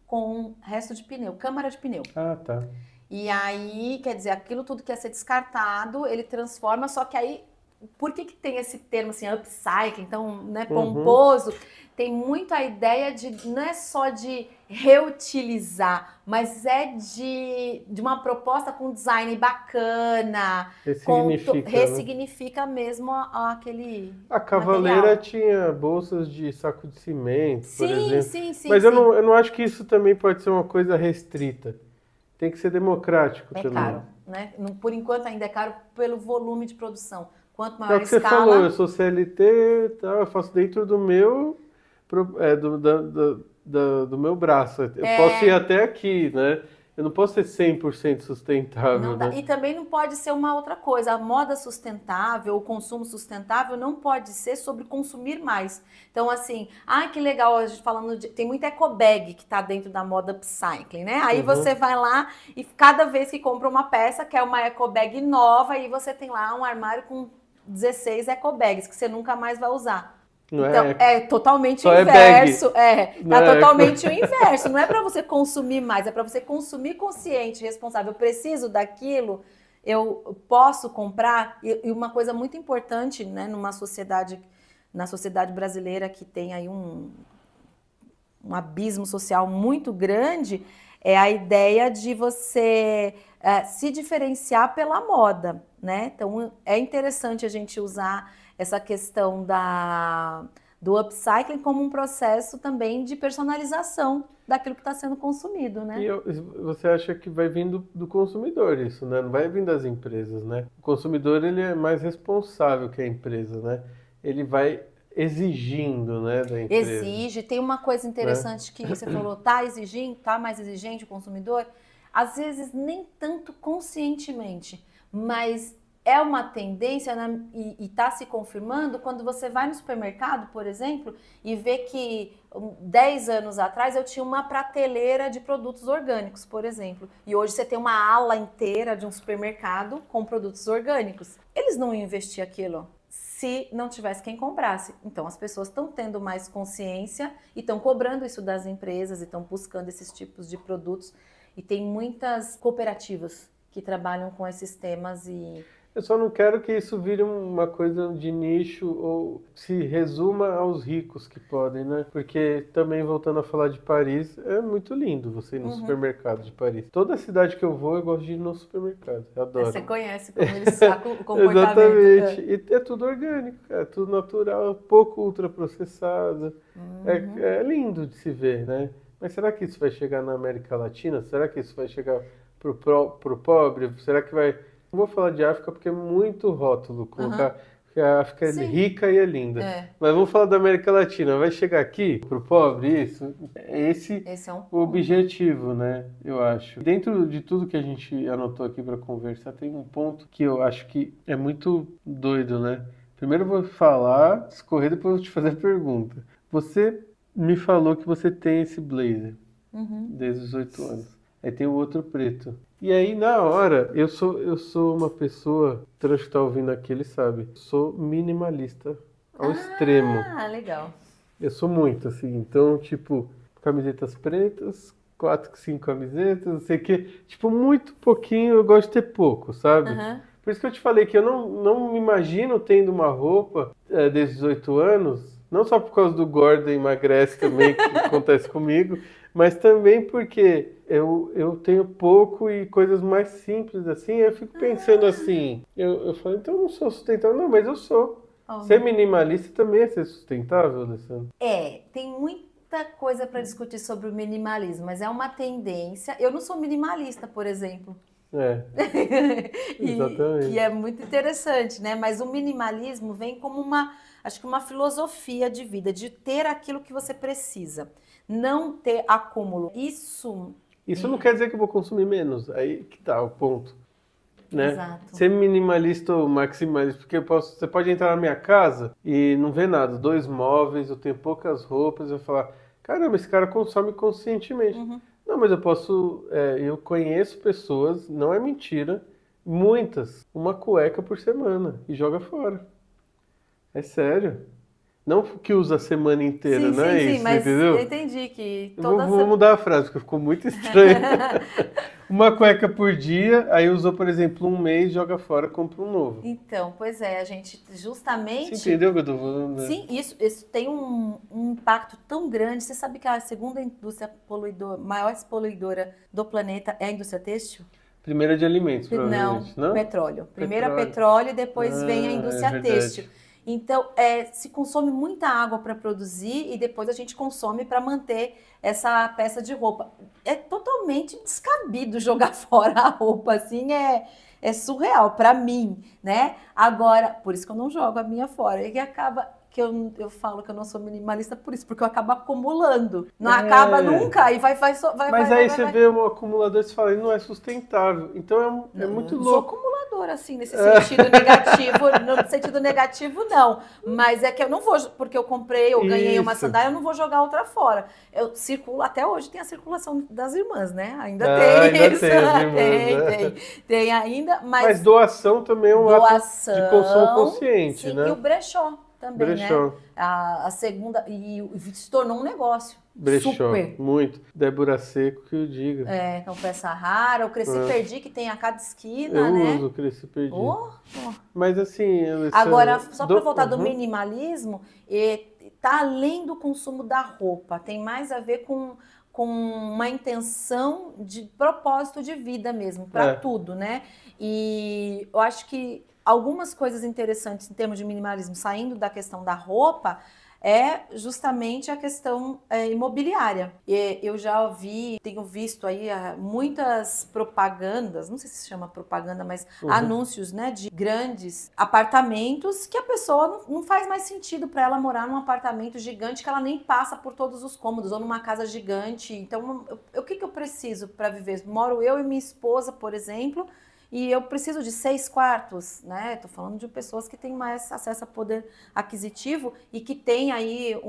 com resto de pneu, câmara de pneu. Ah, tá. E aí, quer dizer, aquilo tudo que ia ser descartado, ele transforma, só que aí, por que tem esse termo assim, upcycling, então, né, pomposo? Tem muito a ideia de, não é só de reutilizar, mas é de uma proposta com design bacana, ressignifica mesmo aquele A Cavaleira material. tinha bolsas de saco de cimento, por exemplo. Sim. Mas eu não acho que isso também pode ser uma coisa restrita. Tem que ser democrático também. É caro, né? Por enquanto ainda é caro pelo volume de produção. Quanto É maior o que você escala... falou, eu sou CLT, tá? Eu faço dentro do meu, do meu braço. Eu posso ir até aqui, né? Eu não posso ser 100% sustentável, Não dá. né? E também não pode ser uma outra coisa. A moda sustentável, o consumo sustentável não pode ser sobre consumir mais. Então, assim, que legal, a gente falando tem muita ecobag que tá dentro da moda upcycling, né? Aí você vai lá e cada vez que compra uma peça, quer uma ecobag nova, e você tem lá um armário com 16 ecobags que você nunca mais vai usar. Não então, é totalmente o inverso. Totalmente o inverso. Não é para você consumir mais, é para você consumir consciente, responsável. Eu preciso daquilo, eu posso comprar. E uma coisa muito importante, né, na sociedade brasileira, que tem aí um abismo social muito grande, é a ideia de você se diferenciar pela moda, né? Então, é interessante a gente usar essa questão do upcycling como um processo também de personalização daquilo que está sendo consumido, né? E você acha que vai vindo do consumidor isso, né? Não vai vir das empresas, né? O consumidor, ele é mais responsável que a empresa, né? Ele vai exigindo, né, da empresa. Exige. Tem uma coisa interessante que você falou, tá mais exigente o consumidor? Às vezes nem tanto conscientemente, mas é uma tendência, né, e está se confirmando quando você vai no supermercado, por exemplo, e vê que 10 anos atrás eu tinha uma prateleira de produtos orgânicos, por exemplo, e hoje você tem uma ala inteira de um supermercado com produtos orgânicos. Eles não iam investir aquilo se não tivesse quem comprasse. Então as pessoas estão tendo mais consciência e estão cobrando isso das empresas e estão buscando esses tipos de produtos, e tem muitas cooperativas que trabalham com esses temas. E eu só não quero que isso vire uma coisa de nicho ou se resuma aos ricos que podem, né? Porque também, voltando a falar de Paris, é muito lindo você ir no supermercado de Paris. Toda cidade que eu vou, eu gosto de ir no supermercado. Eu adoro. Você conhece como eles sacam o comportamento. Exatamente. E é tudo orgânico, é tudo natural, pouco ultraprocessado. É lindo de se ver, né? Mas será que isso vai chegar na América Latina? Será que isso vai chegar pro pobre? Será que vai... Não vou falar de África porque é muito rótulo colocar que a África é rica e é linda. Mas vamos falar da América Latina. Vai chegar aqui pro pobre isso? Esse é o objetivo, né? Eu acho. Dentro de tudo que a gente anotou aqui para conversar, tem um ponto que eu acho que é muito doido, né? Primeiro eu vou falar, escorrer, depois eu vou te fazer a pergunta. Você me falou que você tem esse blazer desde os 8 anos. Aí tem o outro preto. E aí, na hora, eu sou uma pessoa, o que está ouvindo aqui, ele sabe, sou minimalista ao extremo. Ah, legal. Eu sou muito, assim, então, tipo, camisetas pretas, 4, 5 camisetas, não sei o quê. Tipo, muito pouquinho, eu gosto de ter pouco, sabe? Por isso que eu te falei que eu não me imagino tendo uma roupa desde os 8 anos, não só por causa do gordo e emagrece também, que acontece comigo, mas também porque eu tenho pouco e coisas mais simples assim. Eu fico pensando assim, eu falo, então eu não sou sustentável. Não, mas eu sou. Ser minimalista também é ser sustentável, Alessandra? Tem muita coisa para discutir sobre o minimalismo, mas é uma tendência. Eu não sou minimalista, por exemplo. Exatamente. E é muito interessante, né? Mas o minimalismo vem como acho que uma filosofia de vida, de ter aquilo que você precisa, não ter acúmulo. Isso não quer dizer que eu vou consumir menos, aí que tá o ponto, né? Exato. Ser minimalista ou maximalista, porque você pode entrar na minha casa e não ver nada, 2 móveis, eu tenho poucas roupas, eu falar, caramba, esse cara consome conscientemente. Uhum. Não, mas eu posso, eu conheço pessoas, não é mentira, muitas, uma cueca por semana e joga fora. É sério. Não que usa a semana inteira, Sim, não sim, é sim, isso, mas eu entendeu? entendi que Eu toda vou mudar a frase, porque ficou muito estranho. Uma cueca por dia, aí usou, por exemplo, um mês, joga fora, compra um novo. Então, pois é, a gente Você justamente. entendeu o que eu tô falando, né? Sim, isso tem um impacto tão grande. Você sabe que a segunda indústria maior poluidora do planeta é a indústria têxtil? Primeira de alimentos, Não, provavelmente, não? petróleo. Primeiro é Petróleo. petróleo e depois vem a Ah, é indústria têxtil. verdade. Então, se consome muita água para produzir e depois a gente consome para manter essa peça de roupa. É totalmente descabido jogar fora a roupa, assim, é surreal para mim, né? Agora, por isso que eu não jogo a minha fora. E que acaba que eu falo que eu não sou minimalista por isso, porque eu acabo acumulando. Não acaba É. nunca e vai, Mas aí você vai. vê o acumulador e fala, ele não é sustentável. Então é muito Não sou louco. acumuladora, assim, nesse sentido negativo. No sentido negativo, não. Mas é que eu não vou, porque eu comprei, eu ganhei uma Isso. sandália, eu não vou jogar outra fora. Eu circulo, até hoje tem a circulação das irmãs, né? Ainda Ah, tem ainda isso. tem as irmãs, Tem, né? tem ainda, Mas mas doação também é um ato de consumo doação, consciente, sim. E o né? brechó também, né? Brechó. A segunda, e se tornou um negócio. Brechó, Super. muito. Débora Seco que eu diga. Então, peça rara, o Cresci É. Perdi, que tem a cada esquina, Eu né? uso, Cresci Perdi. Oh, oh. Mas assim, Agora, Alessandra, só para voltar do Uhum. minimalismo, tá além do consumo da roupa, tem mais a ver com uma intenção de propósito de vida mesmo, para É. tudo, né? E eu acho que algumas coisas interessantes em termos de minimalismo, saindo da questão da roupa, é justamente a questão imobiliária. Eu já tenho visto aí muitas propagandas, não sei se chama propaganda, mas anúncios, né, de grandes apartamentos que a pessoa não faz mais sentido para ela morar num apartamento gigante que ela nem passa por todos os cômodos ou numa casa gigante. Então, o que eu preciso para viver? Moro eu e minha esposa, por exemplo, e eu preciso de 6 quartos, né? Tô falando de pessoas que têm mais acesso a poder aquisitivo e que têm aí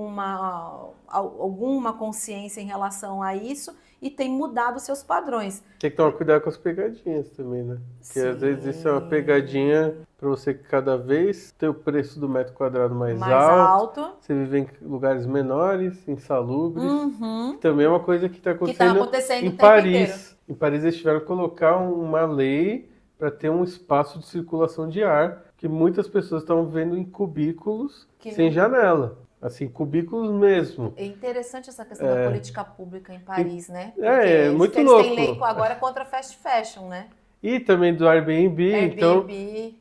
alguma consciência em relação a isso e têm mudado seus padrões. Tem que tomar cuidado com as pegadinhas também, né? Porque às vezes isso é uma pegadinha para você cada vez ter o preço do metro quadrado mais alto, você viver em lugares menores, insalubres. Uhum. Que também é uma coisa que está Que tá acontecendo acontecendo em o tempo Paris. inteiro. Em Paris eles tiveram que colocar uma lei para ter um espaço de circulação de ar, que muitas pessoas estão vivendo em cubículos sem janela. Assim, cubículos mesmo. É interessante essa questão da política pública em Paris, né? Porque É muito eles louco. têm lei agora contra fast fashion, né? E também do Airbnb, então Airbnb.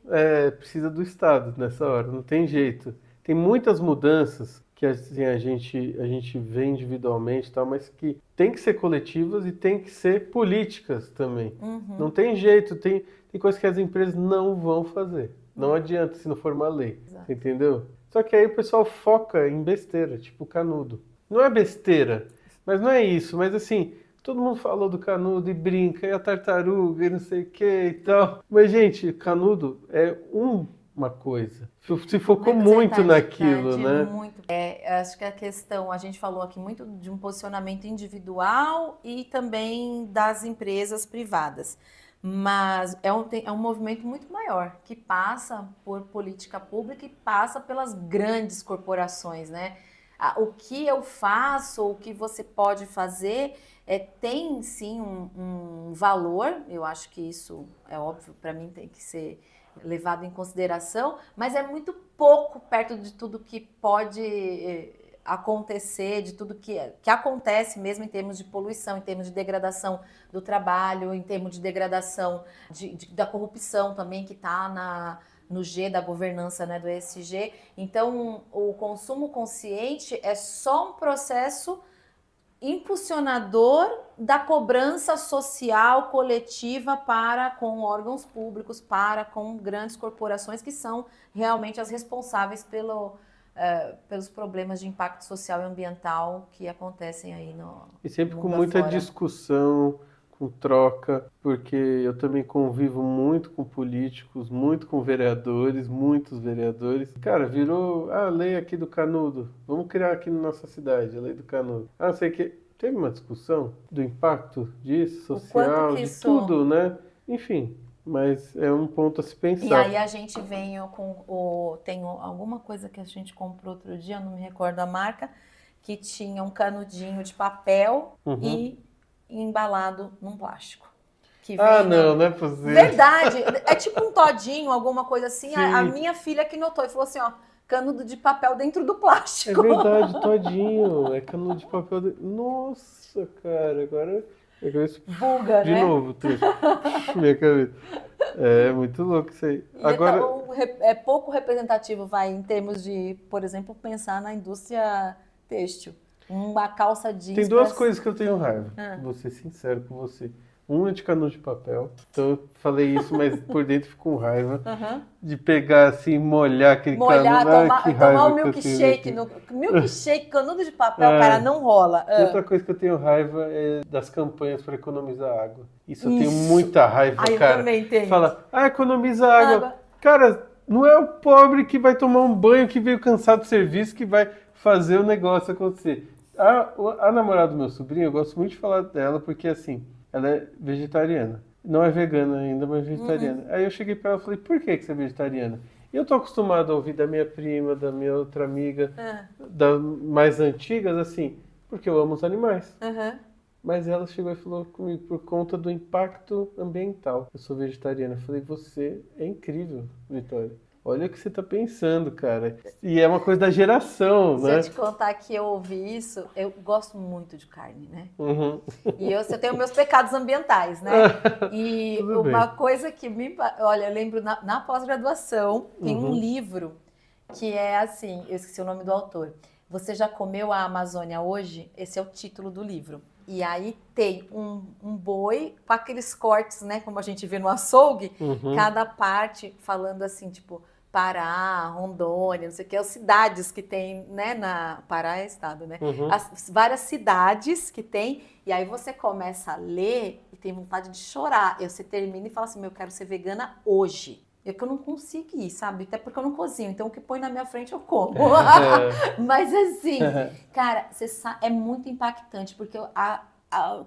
precisa do Estado nessa hora, não tem jeito. Tem muitas mudanças que assim, a gente vê individualmente, tal, mas que tem que ser coletivas e tem que ser políticas também. Não tem jeito, tem coisas que as empresas não vão fazer. Não adianta se não for uma lei, Exato. entendeu? Só que aí o pessoal foca em besteira, tipo Canudo. Não é besteira, mas não é isso, mas assim, todo mundo falou do Canudo e brinca, e a tartaruga e não sei o que e tal. Mas, gente, Canudo é uma coisa. Se focou muito naquilo, né? Muito. Acho que a questão, a gente falou aqui muito de um posicionamento individual e também das empresas privadas. Mas é um movimento muito maior, que passa por política pública e passa pelas grandes corporações, né? O que eu faço, o que você pode fazer, tem sim um valor, eu acho que isso é óbvio, para mim tem que ser levado em consideração, mas é muito pouco perto de tudo que pode acontecer, de tudo que acontece mesmo em termos de poluição, em termos de degradação do trabalho, em termos de degradação da corrupção também, que está no G da governança, né, do ESG. Então, o consumo consciente é só um processo impulsionador da cobrança social coletiva para com órgãos públicos, para com grandes corporações que são realmente as responsáveis pelos problemas de impacto social e ambiental que acontecem aí no E sempre mundo com muita afora. discussão, com com troca, porque eu também convivo muito com políticos, muito com vereadores, muitos vereadores. Cara, virou a lei aqui do Canudo. Vamos criar aqui na nossa cidade a lei do Canudo. Ah, sei que teve uma discussão do impacto disso, social, de tudo, né? Enfim, mas é um ponto a se pensar. E aí a gente vem tem alguma coisa que a gente comprou outro dia, não me recordo a marca, que tinha um canudinho de papel e embalado num plástico. Não é possível. Verdade, é tipo um todinho, alguma coisa assim. A minha filha que notou e falou assim, ó, canudo de papel dentro do plástico. É verdade, todinho, é canudo de papel. Nossa, cara, agora... Buga, de né? novo, minha cabeça. É muito louco isso aí. Agora... Então, é pouco representativo, em termos de, por exemplo, pensar na indústria têxtil. Uma calça jeans. Tem duas coisas que eu tenho raiva. Vou ser sincero com você. Uma é de canudo de papel. Então eu falei isso, mas por dentro fico com raiva. De pegar assim, molhar aquele canudo. Tomar o milkshake. Milkshake, canudo de papel, cara, não rola. E outra coisa que eu tenho raiva é das campanhas para economizar água. Isso eu tenho muita raiva, cara. Eu também tenho. Fala, economiza água. Cara, não é o pobre que vai tomar um banho, que veio cansado do serviço, que vai fazer o negócio acontecer. A namorada do meu sobrinho, eu gosto muito de falar dela, porque assim, ela é vegetariana. Não é vegana ainda, mas vegetariana. Aí eu cheguei para ela e falei, por que você é vegetariana? E eu tô acostumado a ouvir da minha prima, da minha outra amiga, das mais antigas, assim, porque eu amo os animais. Mas ela chegou e falou comigo, por conta do impacto ambiental. Eu sou vegetariana. Eu falei, você é incrível, Vitória. Olha o que você está pensando, cara. E é uma coisa da geração, né? Se eu te contar que eu ouvi isso, eu gosto muito de carne, né? E eu tenho meus pecados ambientais, né? E uma coisa que Olha, eu lembro na pós-graduação, tem um livro que é assim, eu esqueci o nome do autor. Você já comeu a Amazônia hoje? Esse é o título do livro. E aí tem um boi com aqueles cortes, né? Como a gente vê no açougue, cada parte falando assim, tipo, Pará, Rondônia, não sei o que, as cidades que tem, né? Pará é estado, né? As várias cidades que tem, e aí você começa a ler e tem vontade de chorar. Você termina e fala assim, eu quero ser vegana hoje. Eu não consegui, sabe? Até porque eu não cozinho, então o que põe na minha frente eu como. Mas assim, cara, você sabe, é muito impactante, porque a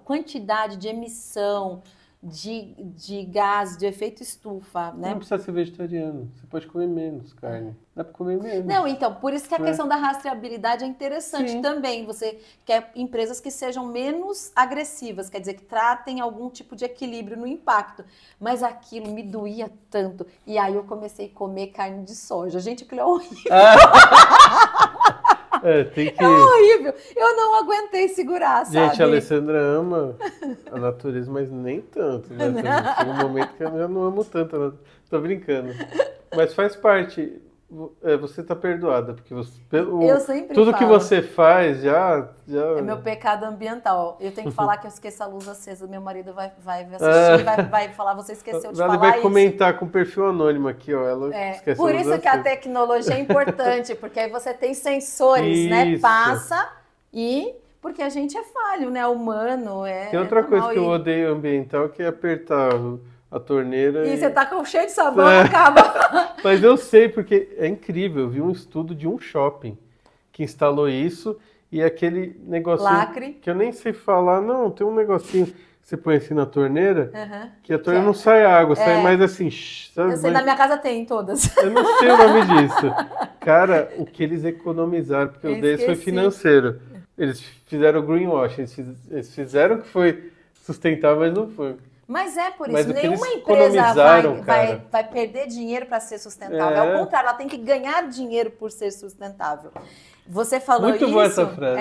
quantidade de emissão de gás, de efeito estufa, né? Não precisa ser vegetariano, você pode comer menos carne. Dá para comer menos. Não, então, por isso que a questão da rastreabilidade é interessante também. Você quer empresas que sejam menos agressivas, quer dizer, que tratem algum tipo de equilíbrio no impacto. Mas aquilo me doía tanto. E aí eu comecei a comer carne de soja. Gente, aquilo é horrível. É horrível. Eu não aguentei segurar, sabe? Gente, a Alessandra ama a natureza, mas nem tanto. Chega um momento que eu já não amo tanto. Tô brincando. Mas faz parte. Você tá perdoada, porque eu sempre tudo falo. Que você faz já... É meu pecado ambiental. Eu tenho que falar que eu esqueço a luz acesa. Meu marido vai assistir, vai falar, você esqueceu de falar isso. Ela vai comentar com o perfil anônimo aqui, ó. Ela esqueceu por isso que a tecnologia é importante, porque aí você tem sensores, né? Passa porque a gente é falho, né? Humano. Tem outra coisa que eu odeio ambiental, que é apertar a torneira. E você tá com cheio de sabão, acaba. Mas eu sei, porque é incrível. Eu vi um estudo de um shopping que instalou isso e aquele negocinho lacre. Que eu nem sei falar. Não, tem um negocinho que você põe assim na torneira, que a torneira não sai água, sai mais assim. Sabe? Eu sei, na minha casa tem todas. Eu não sei o nome disso. Cara, o que eles economizaram, porque o deles foi financeiro. Eles fizeram o greenwashing, eles fizeram que foi sustentável, mas não foi. Mas é por isso, nenhuma empresa vai perder dinheiro para ser sustentável. Ao contrário, ela tem que ganhar dinheiro por ser sustentável. Você falou muito isso. Boa essa frase.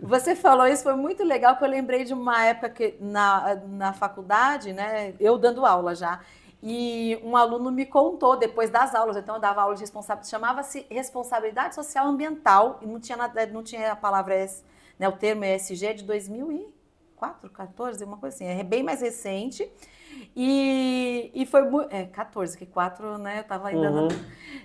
Você falou isso, foi muito legal, que eu lembrei de uma época que na faculdade, né, eu dando aula já, e um aluno me contou depois das aulas, então eu dava aula de responsabilidade, chamava-se responsabilidade social ambiental, e não tinha a palavra, né, o termo ESG de 2004, 14, uma coisa assim, é bem mais recente. E foi muito... 14, que 4, né, eu tava ainda...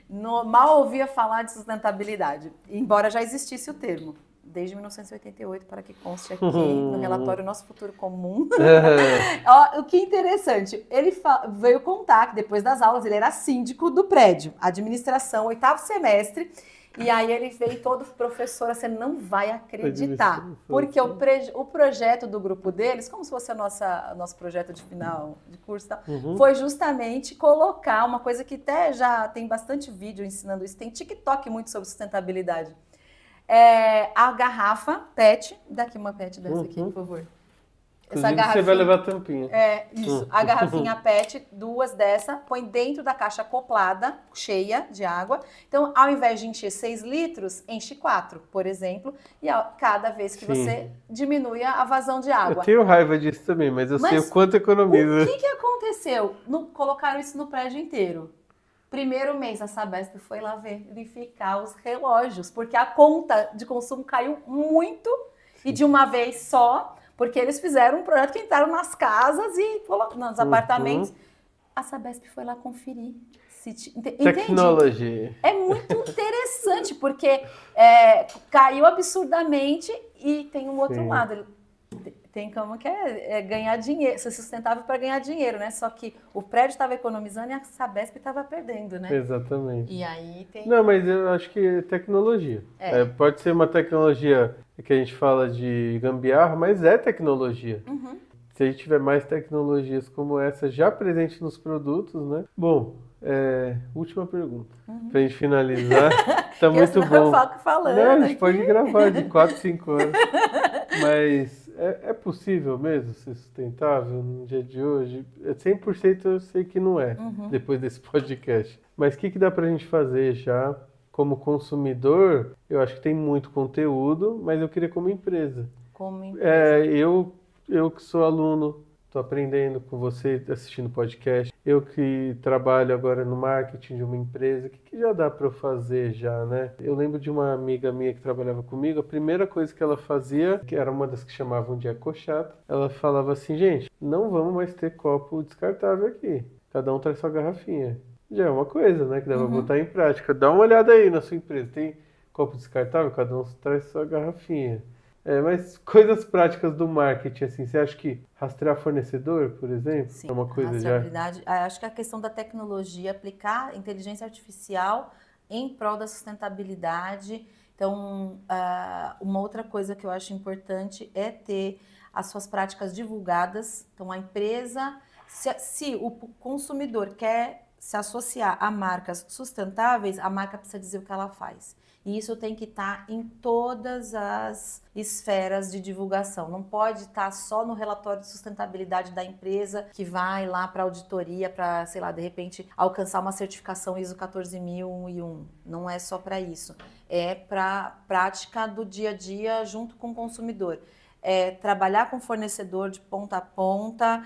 mal ouvia falar de sustentabilidade, embora já existisse o termo. desde 1988, para que conste aqui no relatório Nosso Futuro Comum. O que é interessante, ele veio contar que depois das aulas ele era síndico do prédio, administração, 8º semestre, e aí ele veio todo professor, você não vai acreditar, porque o projeto do grupo deles, como se fosse nosso projeto de final de curso, tá? Foi justamente colocar uma coisa que até já tem bastante vídeo ensinando isso, tem TikTok muito sobre sustentabilidade. A garrafa PET, dá aqui uma PET dessa aqui, por favor. Essa garrafinha, você vai levar a tampinha. Isso. A garrafinha PET, 2 dessa, põe dentro da caixa acoplada, cheia de água. Então, ao invés de encher 6 litros, enche 4, por exemplo. E cada vez que você diminui a vazão de água. Eu tenho raiva disso também, mas eu sei o quanto economiza. O que aconteceu? Colocaram isso no prédio inteiro. Primeiro mês, a Sabesp foi lá verificar os relógios, porque a conta de consumo caiu muito e de uma vez só, porque eles fizeram um projeto que entraram nas casas e nos apartamentos. A Sabesp foi lá conferir. Tecnologia. É muito interessante, porque caiu absurdamente e tem um outro lado. Tem como que ganhar dinheiro, ser sustentável para ganhar dinheiro, né? Só que o prédio estava economizando e a Sabesp estava perdendo, né? Exatamente. E aí tem... Não, mas eu acho que é tecnologia. Pode ser uma tecnologia que a gente fala de gambiarra, mas é tecnologia. Se a gente tiver mais tecnologias como essa já presente nos produtos, né? Bom, última pergunta. Pra gente finalizar. Tá muito bom. Eu fico falando. Não, a gente pode gravar de 4, 5 anos. Mas é possível mesmo ser sustentável no dia de hoje? 100% eu sei que não é, depois desse podcast. Mas o que dá pra gente fazer já como consumidor? Eu acho que tem muito conteúdo, mas eu queria como empresa. Como empresa. Eu que sou aluno, estou aprendendo com você, assistindo podcast. Eu que trabalho agora no marketing de uma empresa, o que já dá para eu fazer já, né? Eu lembro de uma amiga minha que trabalhava comigo, a primeira coisa que ela fazia, que era uma das que chamavam de ecochata, ela falava assim, gente, não vamos mais ter copo descartável aqui. Cada um traz sua garrafinha. Já é uma coisa, né, que dá para botar em prática. Dá uma olhada aí na sua empresa. Tem copo descartável? Cada um traz sua garrafinha. Mas coisas práticas do marketing, assim, você acha que rastrear fornecedor, por exemplo, sim, é uma coisa já... Acho que a questão da tecnologia, aplicar inteligência artificial em prol da sustentabilidade. Então, uma outra coisa que eu acho importante é ter as suas práticas divulgadas. Então, a empresa, se o consumidor quer se associar a marcas sustentáveis, a marca precisa dizer o que ela faz. E isso tem que estar em todas as esferas de divulgação. Não pode estar só no relatório de sustentabilidade da empresa que vai lá para a auditoria para, sei lá, de repente alcançar uma certificação ISO 14001. Não é só para isso. É para a prática do dia a dia junto com o consumidor. Trabalhar com fornecedor de ponta a ponta,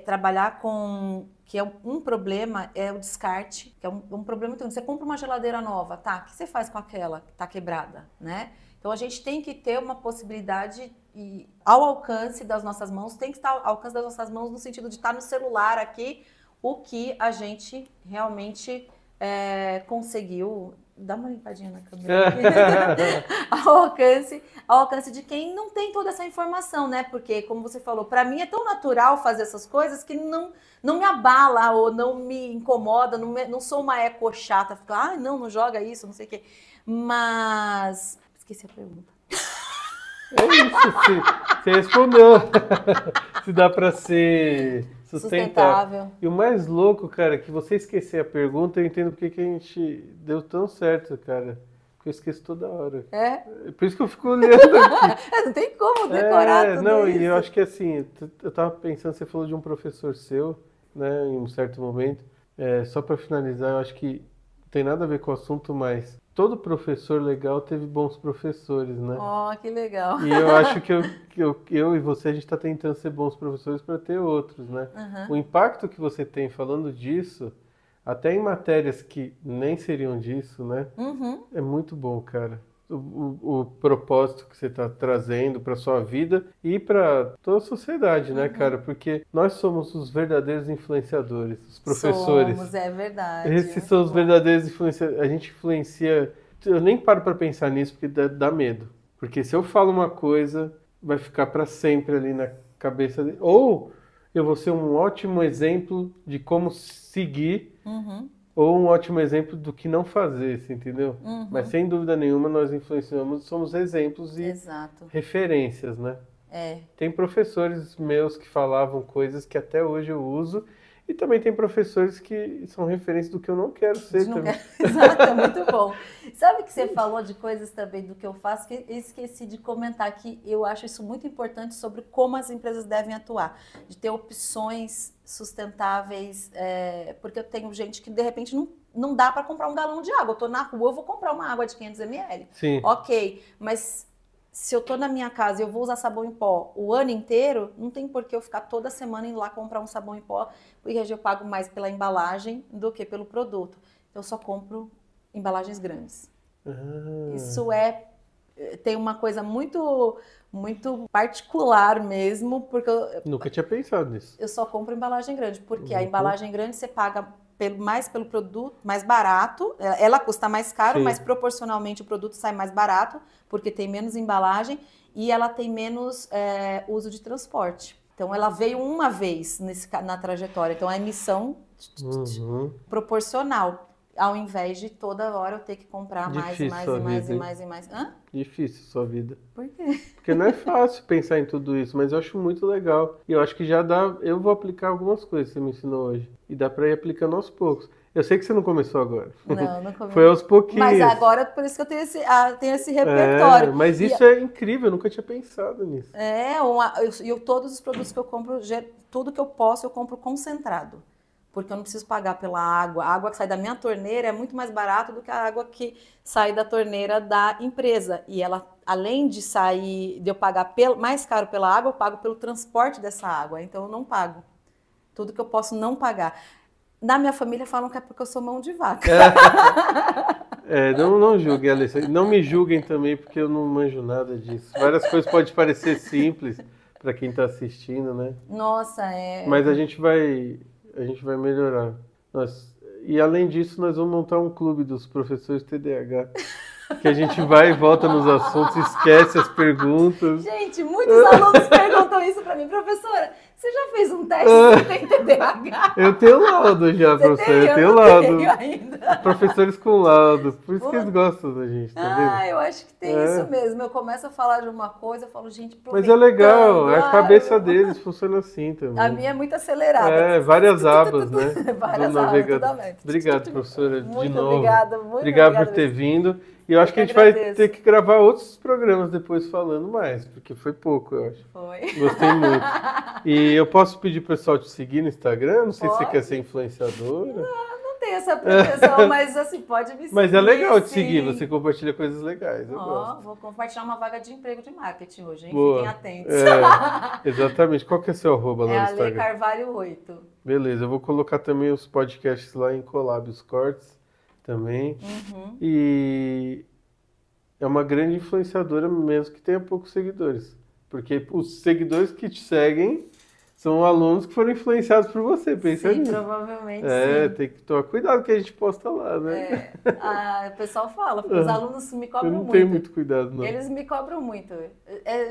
trabalhar com... que é um problema, é o descarte, que é um problema. Então, você compra uma geladeira nova, tá? O que você faz com aquela que está quebrada, né? Então, a gente tem que ter uma possibilidade ao alcance das nossas mãos, tem que estar ao alcance das nossas mãos no sentido de estar no celular aqui, o que a gente realmente conseguiu... Dá uma limpadinha na câmera aqui. ao alcance de quem não tem toda essa informação, né? Porque, como você falou, para mim é tão natural fazer essas coisas que não me abala ou não me incomoda, não sou uma eco-chata, ficar, não joga isso, não sei o quê. Mas... esqueci a pergunta. É isso, você respondeu. Se dá para ser... sustentável. E o mais louco, cara, que você esquecer a pergunta, eu entendo porque que a gente deu tão certo, cara. Porque eu esqueço toda hora. Por isso que eu fico olhando aqui. Não tem como decorar tudo não, isso. E eu acho que assim, eu tava pensando, você falou de um professor seu, né, em um certo momento. Só para finalizar, eu acho que não tem nada a ver com o assunto, mas todo professor legal teve bons professores, né? Oh, que legal. E eu acho que eu e você, a gente está tentando ser bons professores para ter outros, né? O impacto que você tem falando disso, até em matérias que nem seriam disso, né? É muito bom, cara. O propósito que você está trazendo para sua vida e para toda a sociedade, né, cara? Porque nós somos os verdadeiros influenciadores, os professores. Somos, é verdade. Esses são os verdadeiros influenciadores. A gente influencia... Eu nem paro para pensar nisso porque dá medo. Porque se eu falo uma coisa, vai ficar para sempre ali na cabeça dele. Ou eu vou ser um ótimo exemplo de como seguir, ou um ótimo exemplo do que não fazer, você entendeu? Mas sem dúvida nenhuma nós influenciamos, somos exemplos e Exato. referências, né? Tem professores meus que falavam coisas que até hoje eu uso, e também tem professores que são referências do que eu não quero ser também. Exato, é muito bom. Sabe que você falou de coisas também do que eu faço, que eu esqueci de comentar aqui, eu acho isso muito importante sobre como as empresas devem atuar, de ter opções sustentáveis, porque eu tenho gente que de repente não dá para comprar um galão de água, eu estou na rua, eu vou comprar uma água de 500 ml. Sim. Ok, mas se eu estou na minha casa e eu vou usar sabão em pó o ano inteiro, não tem por que eu ficar toda semana indo lá comprar um sabão em pó, porque eu pago mais pela embalagem do que pelo produto. Eu só compro embalagens grandes. Isso tem uma coisa muito, muito particular mesmo, porque Nunca tinha pensado nisso. eu só compro embalagem grande, porque a embalagem grande você paga mais pelo produto, mais barato, ela custa mais caro, Sim. mas proporcionalmente o produto sai mais barato, porque tem menos embalagem e ela tem menos uso de transporte. Então ela veio uma vez na trajetória, então a emissão proporcional, ao invés de toda hora eu ter que comprar Difícil mais e mais. Hã? Difícil sua vida. Por quê? Porque não é fácil pensar em tudo isso, mas eu acho muito legal. E eu acho que já dá. Eu vou aplicar algumas coisas que você me ensinou hoje. E dá pra ir aplicando aos poucos. Eu sei que você não começou agora. Não comecei. Foi aos pouquinhos. Mas agora, por isso que eu tenho esse repertório. Mas isso é incrível, eu nunca tinha pensado nisso. Todos os produtos que eu compro, tudo que eu posso, eu compro concentrado. Porque eu não preciso pagar pela água. A água que sai da minha torneira é muito mais barata do que a água que sai da torneira da empresa. E ela, além de eu pagar mais caro pela água, eu pago pelo transporte dessa água. Então eu não pago. Tudo que eu posso não pagar. Na minha família falam que é porque eu sou mão de vaca. Não julguem, Alessandra. Não me julguem também, porque eu não manjo nada disso. Várias coisas podem parecer simples para quem está assistindo, né? Nossa, Mas a gente vai melhorar. E além disso, nós vamos montar um clube dos professores TDAH. Que a gente vai e volta nos assuntos, esquece as perguntas. Gente, muitos alunos perguntam isso pra mim. Professora, você já fez um teste se tem TDAH? Eu tenho laudo já, professora. Eu tenho laudo. Professores com laudo. Por isso que eles gostam da gente, tá vendo? Eu acho que tem isso mesmo. Eu começo a falar de uma coisa, eu falo, gente, mas é legal, a cabeça deles funciona assim também. A minha é muito acelerada. Várias abas, né? Várias abas, totalmente. Obrigado, professora, muito de novo. Obrigada, Obrigado por ter vindo. E eu acho que a gente vai ter que gravar outros programas depois falando mais, porque foi pouco, eu acho. Foi. Gostei muito. E eu posso pedir pro pessoal te seguir no Instagram? Não sei se você quer ser influenciadora. Não tem essa pretensão, mas assim, pode me seguir. Mas é legal te seguir, você compartilha coisas legais. Eu gosto. Vou compartilhar uma vaga de emprego de marketing hoje, hein? Boa. Fiquem atentos. Exatamente. Qual que é seu arroba lá no Instagram? Ale Carvalho 8. Beleza, eu vou colocar também os podcasts lá em Collab, os cortes também. E é uma grande influenciadora mesmo que tenha poucos seguidores. Porque os seguidores que te seguem são alunos que foram influenciados por você, pensa nisso. Provavelmente sim. Tem que tomar cuidado que a gente posta lá, né? O pessoal fala, os alunos me cobram muito. Eu não tenho muito cuidado, não. Eles me cobram muito.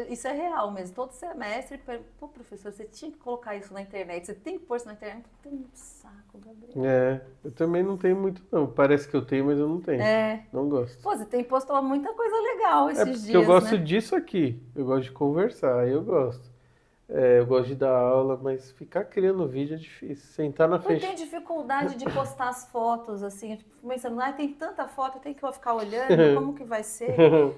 Isso é real mesmo. Todo semestre, pô, professor, você tinha que colocar isso na internet, você tem que pôr isso na internet. Tem um saco, Gabriel. Eu também não tenho muito, não. Parece que eu tenho, mas eu não tenho. Não gosto. Pô, você tem posto muita coisa legal esses dias, porque eu gosto disso aqui. Eu gosto de conversar, aí eu gosto. Eu gosto de dar aula, mas ficar criando vídeo é difícil. Sentar na frente. Eu tenho dificuldade de postar as fotos, assim, pensando, tem tanta foto, eu tenho que ficar olhando, como que vai ser?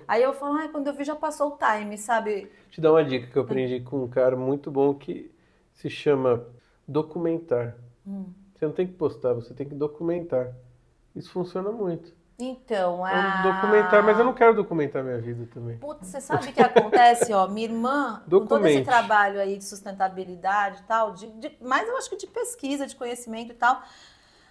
Aí eu falo, quando eu vi já passou o time, sabe? Te dar uma dica que eu aprendi com um cara muito bom que se chama documentar. Você não tem que postar, você tem que documentar. Isso funciona muito. Então, documentar, mas eu não quero documentar minha vida também. Putz, você sabe o que acontece, minha irmã, com todo esse trabalho aí de sustentabilidade e tal, mas eu acho que de pesquisa, de conhecimento e tal,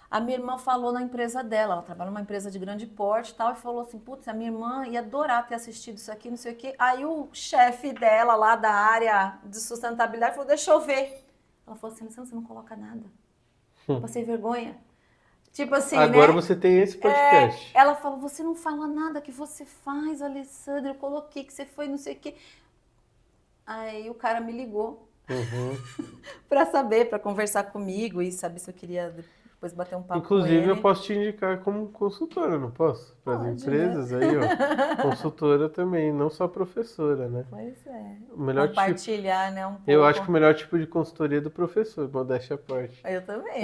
a minha irmã falou na empresa dela, ela trabalha numa empresa de grande porte e tal, e falou assim, putz, a minha irmã ia adorar ter assistido isso aqui, não sei o quê. Aí o chefe dela lá da área de sustentabilidade falou, deixa eu ver. Ela falou assim, você não coloca nada. Passei vergonha. Tipo assim, Agora né? você tem esse podcast. Ela falou, você não fala nada que você faz, Alessandra, eu coloquei que você foi não sei o quê. Aí o cara me ligou Uhum. para saber, para conversar comigo e saber se eu queria depois bater um papo com Inclusive, eu ele. posso te indicar como consultora, não posso? Para as Pode, empresas né? aí, ó. Consultora também, não só professora, né? Pois é. O melhor tipo, Compartilhar, né, um eu acho que o pouco. melhor tipo de consultoria é do professor, modéstia à parte. Eu também.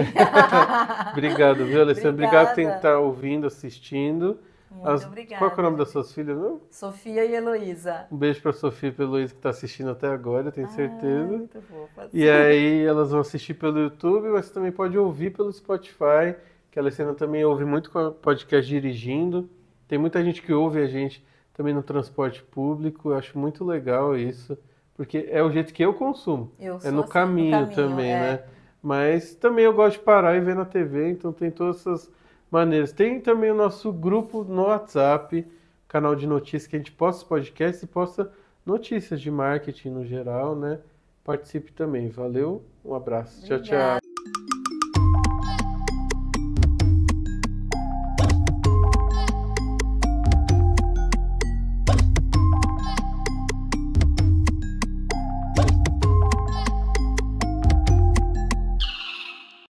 Obrigado, viu, Alessandro? Obrigado por Obrigada. estar ouvindo, assistindo. Muito Qual que é o obrigada, nome das gente. suas filhas, não? Sofia e Heloísa. Um beijo para Sofia e para Luiz que está assistindo até agora, eu tenho certeza. Muito fofa. E aí elas vão assistir pelo YouTube, mas também pode ouvir pelo Spotify, que a Alessandra também ouve muito com o podcast dirigindo. Tem muita gente que ouve a gente também no transporte público, eu acho muito legal isso, porque é o jeito que eu consumo. Eu É sou no assim, no caminho caminho, também, né? Mas também eu gosto de parar e ver na TV, então tem todas essas maneiras. Tem também o nosso grupo no WhatsApp, canal de notícias, que a gente posta os podcasts e posta notícias de marketing no geral, né? Participe também. Valeu, um abraço. Tchau, tchau. Obrigada.